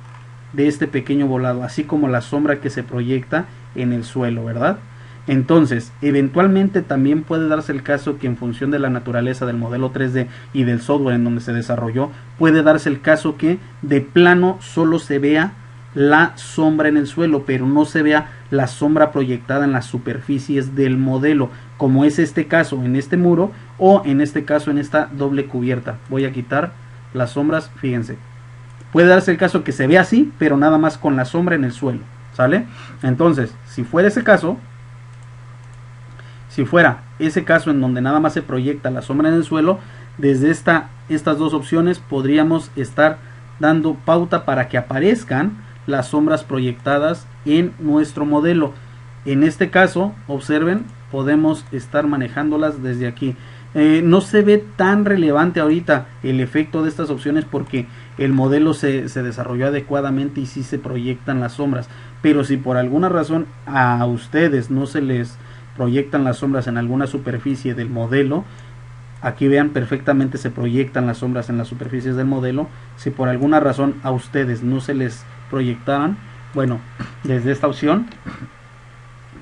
así como la sombra que se proyecta en el suelo, ¿verdad? Entonces, eventualmente también puede darse el caso que en función de la naturaleza del modelo 3D y del software en donde se desarrolló, puede darse el caso que de plano solo se vea la sombra en el suelo, pero no se vea la sombra proyectada en las superficies del modelo, como es este caso en este muro o en este caso en esta doble cubierta. Voy a quitar las sombras, fíjense. Puede darse el caso que se vea así, pero nada más con la sombra en el suelo, ¿sale? Entonces, si fuera ese caso en donde nada más se proyecta la sombra en el suelo, desde estas dos opciones podríamos estar dando pauta para que aparezcan las sombras proyectadas en nuestro modelo. En este caso, observen, podemos estar manejándolas desde aquí. No se ve tan relevante ahorita el efecto de estas opciones porque el modelo se desarrolló adecuadamente y sí se proyectan las sombras, pero si por alguna razón a ustedes no se les proyectan las sombras en alguna superficie del modelo, aquí vean, perfectamente se proyectan las sombras en las superficies del modelo. Si por alguna razón a ustedes no se les proyectaran, bueno, desde esta opción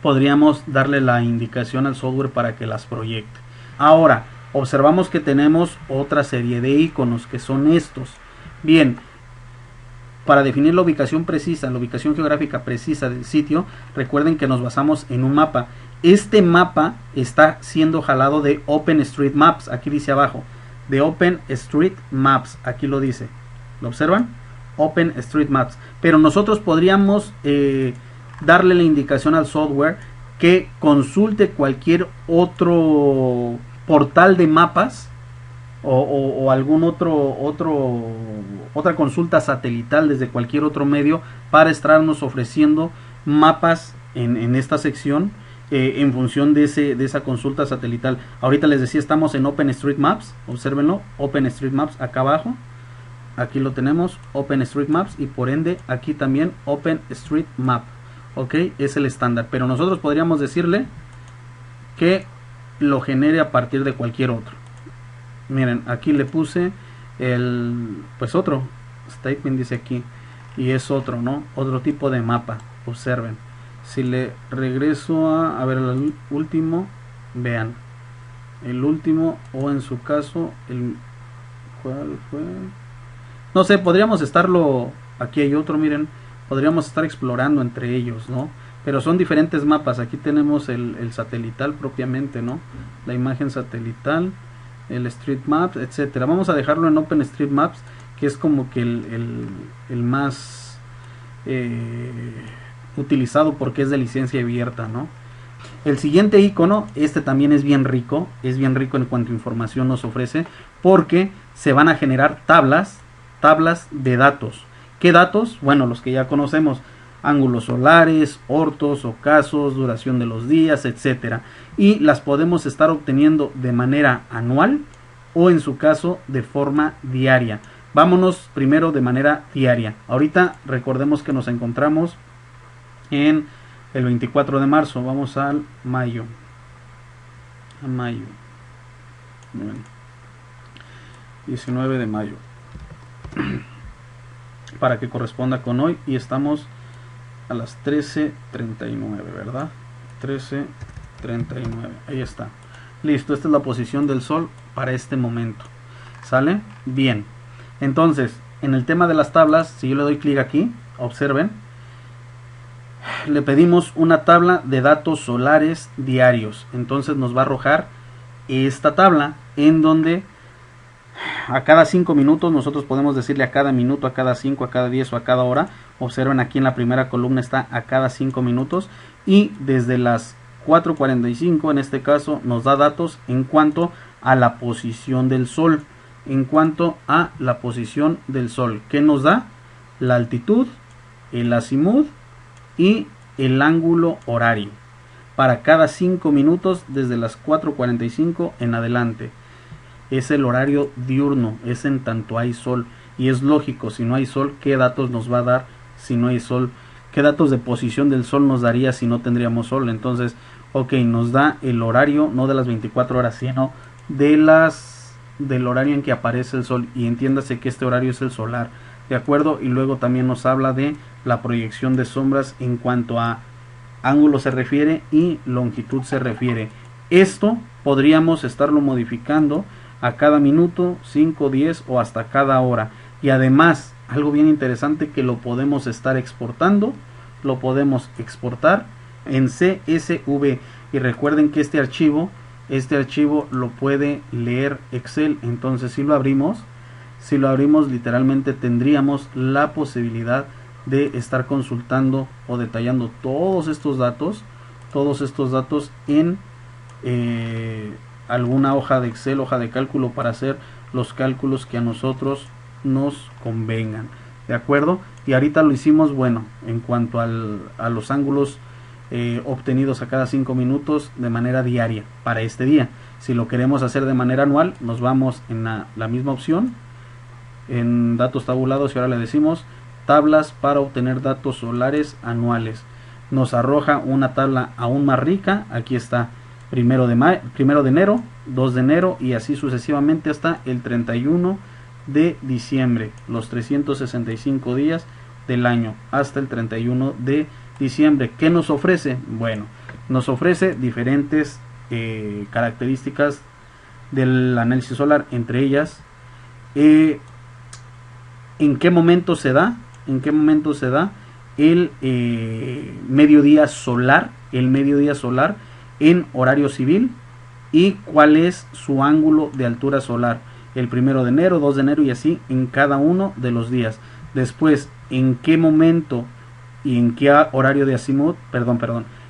podríamos darle la indicación al software para que las proyecte. Ahora, observamos que tenemos otra serie de iconos que son estos. Bien, para definir la ubicación precisa, la ubicación geográfica precisa del sitio, recuerden que nos basamos en un mapa. Este mapa está siendo jalado de OpenStreetMaps, aquí dice abajo, de OpenStreetMaps, aquí lo dice, ¿lo observan? OpenStreetMaps, pero nosotros podríamos darle la indicación al software que consulte cualquier otro portal de mapas o algún otra consulta satelital desde cualquier otro medio para estarnos ofreciendo mapas en esta sección en función de esa consulta satelital. Ahorita les decía, estamos en OpenStreetMaps, observenlo, OpenStreetMaps acá abajo, aquí lo tenemos, OpenStreetMaps, y por ende aquí también OpenStreetMap, ok, es el estándar, pero nosotros podríamos decirle que lo genere a partir de cualquier otro. Miren, aquí le puse pues otro statement, dice aquí, y es otro, ¿no? Otro tipo de mapa, observen. Si le regreso a ver el último, vean, el último, o en su caso, ¿cuál fue? No sé, podríamos estarlo, aquí hay otro, miren, podríamos estar explorando entre ellos, ¿no? Pero son diferentes mapas. Aquí tenemos el satelital propiamente, ¿no? La imagen satelital, el Street Maps, etcétera. Vamos a dejarlo en OpenStreetMaps, que es como que el más utilizado porque es de licencia abierta, ¿no? El siguiente icono, este también es bien rico en cuanto a información nos ofrece, porque se van a generar tablas de datos. ¿Qué datos? Bueno, los que ya conocemos: ángulos solares, ortos, ocasos, duración de los días, etcétera. Y las podemos estar obteniendo de manera anual o en su caso de forma diaria. Vámonos primero de manera diaria. Ahorita recordemos que nos encontramos en el 24 de marzo. Vamos al mayo. A mayo. Bueno, 19 de mayo. Para que corresponda con hoy. Y estamos a las 13:39, ¿verdad? 13:39. Ahí está. Listo, esta es la posición del sol para este momento. ¿Sale? Bien. Entonces, en el tema de las tablas, si yo le doy clic aquí, observen, le pedimos una tabla de datos solares diarios. Entonces nos va a arrojar esta tabla en donde a cada 5 minutos, nosotros podemos decirle a cada minuto, a cada 5, a cada 10 o a cada hora. Observen, aquí en la primera columna está a cada 5 minutos, y desde las 4:45 en este caso nos da datos en cuanto a la posición del sol. En cuanto a la posición del sol, ¿qué nos da? La altitud, el azimut y el ángulo horario para cada 5 minutos desde las 4:45 en adelante. Es el horario diurno, es en tanto hay sol, y es lógico, si no hay sol, ¿qué datos nos va a dar si no hay sol? ¿Qué datos de posición del sol nos daría si no tendríamos sol? Entonces, ok, nos da el horario, no de las 24 horas, sino del horario en que aparece el sol, y entiéndase que este horario es el solar, ¿de acuerdo? Y luego también nos habla de la proyección de sombras en cuanto a ángulo se refiere y longitud se refiere. Esto podríamos estarlo modificando a cada minuto, 5, 10 o hasta cada hora. Y además, algo bien interesante, que lo podemos estar exportando, lo podemos exportar en CSV. Y recuerden que este archivo lo puede leer Excel. Entonces si lo abrimos literalmente tendríamos la posibilidad de estar consultando o detallando todos estos datos en alguna hoja de Excel, hoja de cálculo, para hacer los cálculos que a nosotros nos convengan, ¿de acuerdo? Y ahorita lo hicimos, bueno, en cuanto a los ángulos obtenidos a cada 5 minutos de manera diaria para este día. Si lo queremos hacer de manera anual, nos vamos en la misma opción, en datos tabulados, y ahora le decimos tablas para obtener datos solares anuales. Nos arroja una tabla aún más rica. Aquí está primero de enero, 2 de enero y así sucesivamente hasta el 31 de diciembre, los 365 días del año hasta el 31 de diciembre. ¿Qué nos ofrece? Bueno, nos ofrece diferentes características del análisis solar, entre ellas en qué momento se da el mediodía solar en horario civil y cuál es su ángulo de altura solar, el 1 de enero, 2 de enero y así en cada uno de los días. Después, en qué momento y en qué horario de azimut,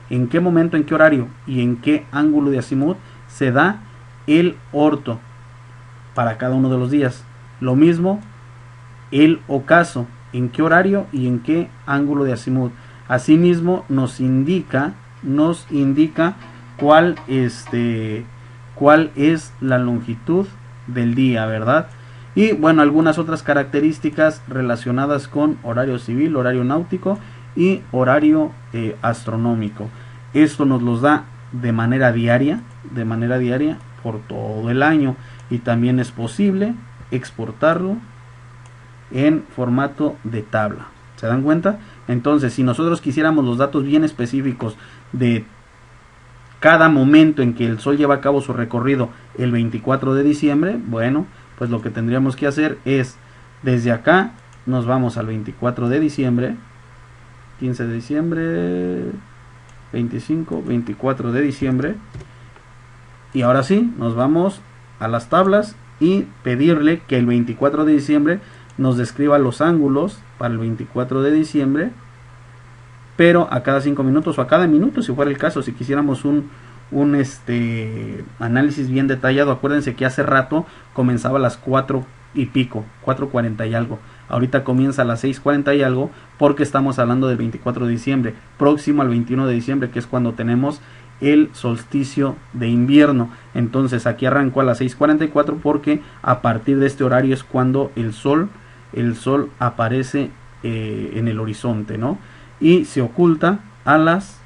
en qué momento, en qué horario y en qué ángulo de azimut se da el orto para cada uno de los días. Lo mismo el ocaso, en qué horario y en qué ángulo de azimut. Asimismo nos indica cuál es la longitud del día, ¿verdad? Y bueno, algunas otras características relacionadas con horario civil, horario náutico y horario astronómico. Esto nos los da de manera diaria por todo el año, y también es posible exportarlo en formato de tabla. ¿Se dan cuenta? Entonces, si nosotros quisiéramos los datos bien específicos de cada momento en que el Sol lleva a cabo su recorrido el 24 de diciembre, bueno, pues lo que tendríamos que hacer es, desde acá nos vamos al 24 de diciembre, 15 de diciembre, 25, 24 de diciembre, y ahora sí, nos vamos a las tablas y pedirle que el 24 de diciembre nos describa los ángulos para el 24 de diciembre, pero a cada 5 minutos o a cada minuto, si fuera el caso. Si quisiéramos un análisis bien detallado, acuérdense que hace rato comenzaba a las 4 y pico, 4:40 y algo. Ahorita comienza a las 6:40 y algo, porque estamos hablando del 24 de diciembre, próximo al 21 de diciembre, que es cuando tenemos el solsticio de invierno. Entonces aquí arrancó a las 6:44, porque a partir de este horario es cuando el sol aparece en el horizonte, ¿no? Y se oculta a las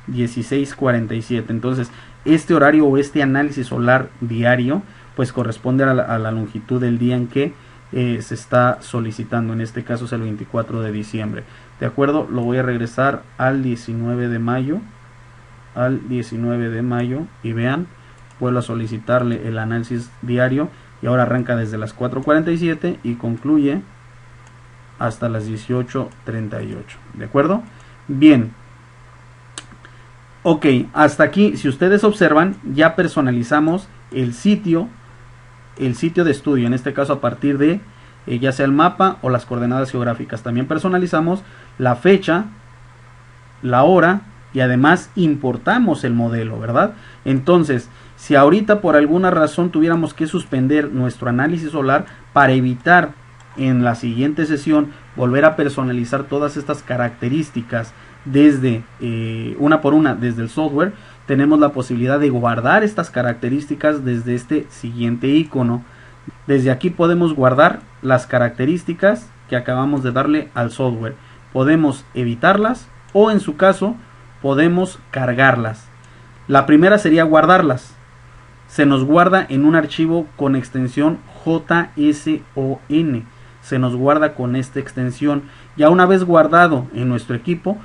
16:47. Entonces este horario o este análisis solar diario pues corresponde a la longitud del día en que se está solicitando. En este caso es el 24 de diciembre. De acuerdo, lo voy a regresar al 19 de mayo. Y vean, vuelvo a solicitarle el análisis diario y ahora arranca desde las 4:47 y concluye hasta las 18:38. ¿De acuerdo? Bien. Ok, hasta aquí, si ustedes observan, ya personalizamos el sitio de estudio, en este caso a partir de ya sea el mapa o las coordenadas geográficas. También personalizamos la fecha, la hora y además importamos el modelo, ¿verdad? Entonces, si ahorita por alguna razón tuviéramos que suspender nuestro análisis solar para evitar en la siguiente sesión volver a personalizar todas estas características desde una por una desde el software, tenemos la posibilidad de guardar estas características desde este siguiente icono. Desde aquí podemos guardar las características que acabamos de darle al software. Podemos editarlas o en su caso podemos cargarlas. La primera sería guardarlas. Se nos guarda en un archivo con extensión JSON. se nos guarda con esta extensión. Ya una vez guardado en nuestro equipo,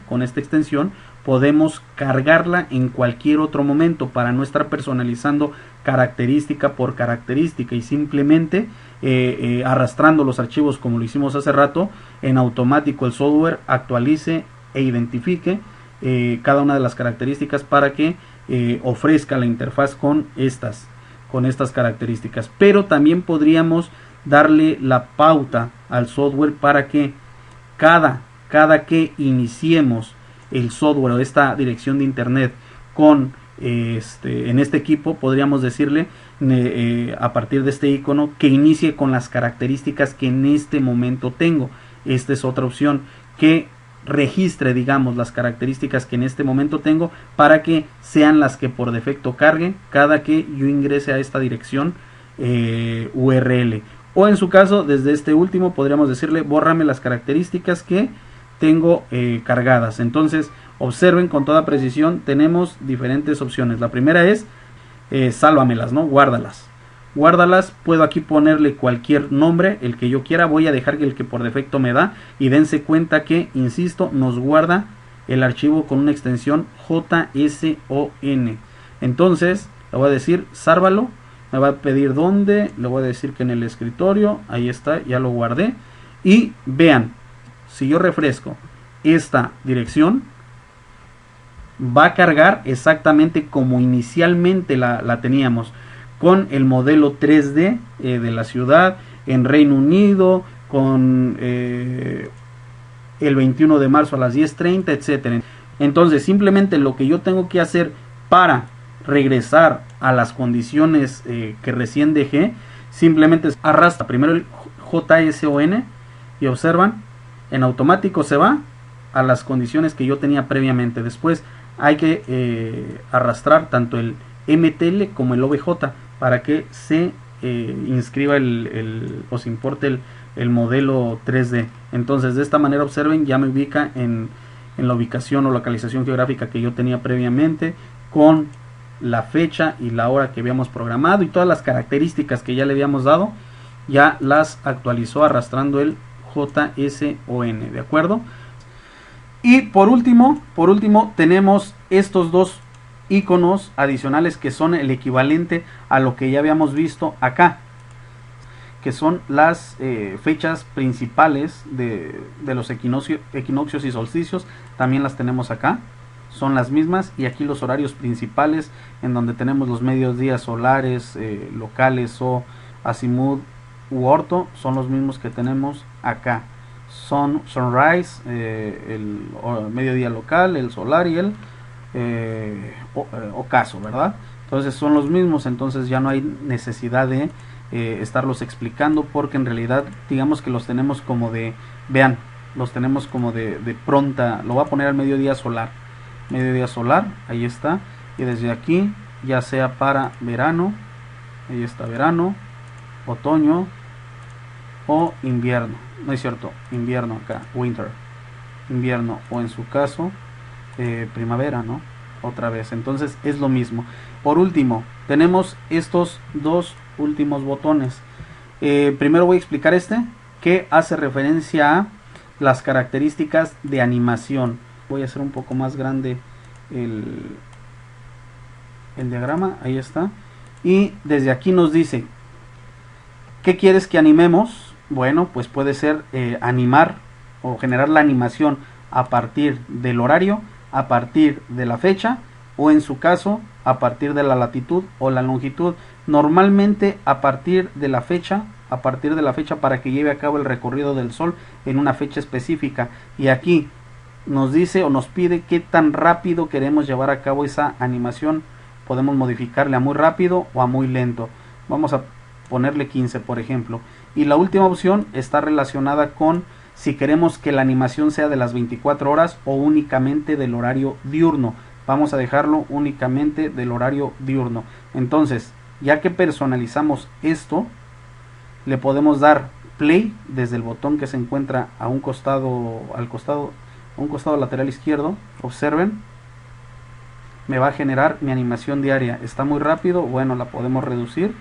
con esta extensión, podemos cargarla en cualquier otro momento para no estar personalizando característica por característica y simplemente arrastrando los archivos como lo hicimos hace rato, en automático el software actualice e identifique cada una de las características para que ofrezca la interfaz con estas características. Pero también podríamos darle la pauta al software para que cada que iniciemos el software o esta dirección de internet con en este equipo, podríamos decirle a partir de este icono que inicie con las características que en este momento tengo. Esta es otra opción, que registre, digamos, las características que en este momento tengo para que sean las que por defecto carguen cada que yo ingrese a esta dirección URL. O en su caso, desde este último podríamos decirle bórrame las características que tengo cargadas. Entonces observen con toda precisión, tenemos diferentes opciones. La primera es sálvamelas, ¿no? Guárdalas, puedo aquí ponerle cualquier nombre, el que yo quiera, voy a dejar el que por defecto me da y dense cuenta que, insisto, nos guarda el archivo con una extensión JSON. Entonces le voy a decir sálvalo, me va a pedir dónde, le voy a decir que en el escritorio, ahí está, ya lo guardé. Y vean, si yo refresco esta dirección, va a cargar exactamente como inicialmente la teníamos, con el modelo 3D de la ciudad en Reino Unido, con el 21 de marzo a las 10:30, etcétera. Entonces simplemente lo que yo tengo que hacer para regresar a las condiciones que recién dejé, simplemente arrastra primero el JSON y observan, en automático se va a las condiciones que yo tenía previamente. Después hay que arrastrar tanto el MTL como el OBJ para que se inscriba o se importe el modelo 3D. Entonces de esta manera, observen, ya me ubica en la ubicación o localización geográfica que yo tenía previamente, con la fecha y la hora que habíamos programado y todas las características que ya le habíamos dado, ya las actualizó arrastrando el JSON, ¿de acuerdo? Y por último tenemos estos dos iconos adicionales que son el equivalente a lo que ya habíamos visto acá, que son las fechas principales de los equinoccios y solsticios. También las tenemos acá, son las mismas, y aquí los horarios principales en donde tenemos los mediodías solares, locales o azimut u orto, son los mismos que tenemos acá. Sunrise, el mediodía local, el solar y el ocaso, ¿verdad? Entonces son los mismos, entonces ya no hay necesidad de estarlos explicando, porque en realidad digamos que los tenemos como de, vean, los tenemos como de pronta. Lo voy a poner al mediodía solar, ahí está, y desde aquí, ya sea para verano, ahí está, verano, otoño o invierno, no es cierto, invierno acá, winter, invierno, o en su caso primavera, ¿no? Otra vez, entonces es lo mismo. Por último, tenemos estos dos últimos botones. Primero voy a explicar que hace referencia a las características de animación. Voy a hacer un poco más grande el diagrama, ahí está. Y desde aquí nos dice, ¿qué quieres que animemos? Bueno, pues puede ser animar o generar la animación a partir del horario, a partir de la fecha, o en su caso a partir de la latitud o la longitud. Normalmente a partir de la fecha, para que lleve a cabo el recorrido del sol en una fecha específica. Y aquí nos dice o nos pide qué tan rápido queremos llevar a cabo esa animación. Podemos modificarle a muy rápido o a muy lento. Vamos a ponerle 15, por ejemplo. Y la última opción está relacionada con si queremos que la animación sea de las 24 horas o únicamente del horario diurno. Vamos a dejarlo únicamente del horario diurno. Entonces, ya que personalizamos esto, le podemos dar play desde el botón que se encuentra a un costado, a un costado lateral izquierdo. Observen, me va a generar mi animación diaria. Está muy rápido, bueno, la podemos reducir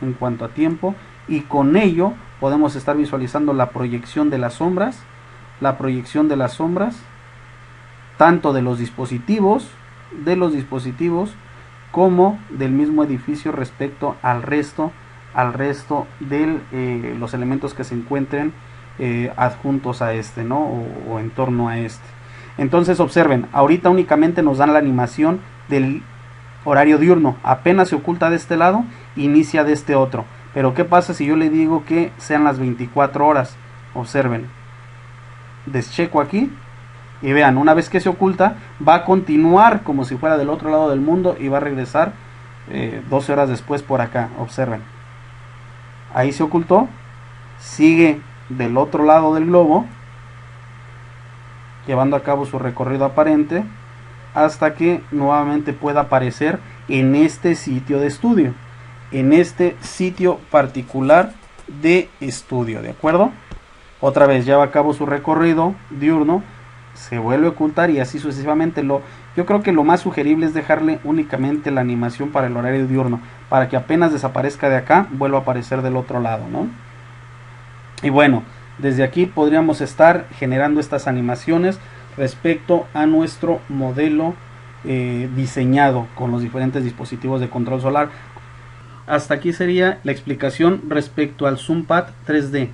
en cuanto a tiempo, y con ello podemos estar visualizando la proyección de las sombras, tanto de los dispositivos como del mismo edificio respecto al resto de los elementos que se encuentren adjuntos a este, ¿no? O en torno a este. Entonces observen, ahorita únicamente nos dan la animación del horario diurno, apenas se oculta de este lado, inicia de este otro. Pero ¿qué pasa si yo le digo que sean las 24 horas? Observen, descheco aquí y vean, una vez que se oculta va a continuar como si fuera del otro lado del mundo y va a regresar 12 horas después por acá. Observen, ahí se ocultó, sigue del otro lado del globo llevando a cabo su recorrido aparente hasta que nuevamente pueda aparecer en este sitio de estudio, en este sitio particular de estudio, ¿de acuerdo? Otra vez lleva a cabo su recorrido diurno, se vuelve a ocultar y así sucesivamente. Yo creo que lo más sugerible es dejarle únicamente la animación para el horario diurno, para que apenas desaparezca de acá, vuelva a aparecer del otro lado, ¿no? Y bueno, desde aquí podríamos estar generando estas animaciones respecto a nuestro modelo diseñado con los diferentes dispositivos de control solar. Hasta aquí sería la explicación respecto al ZoomPad 3D.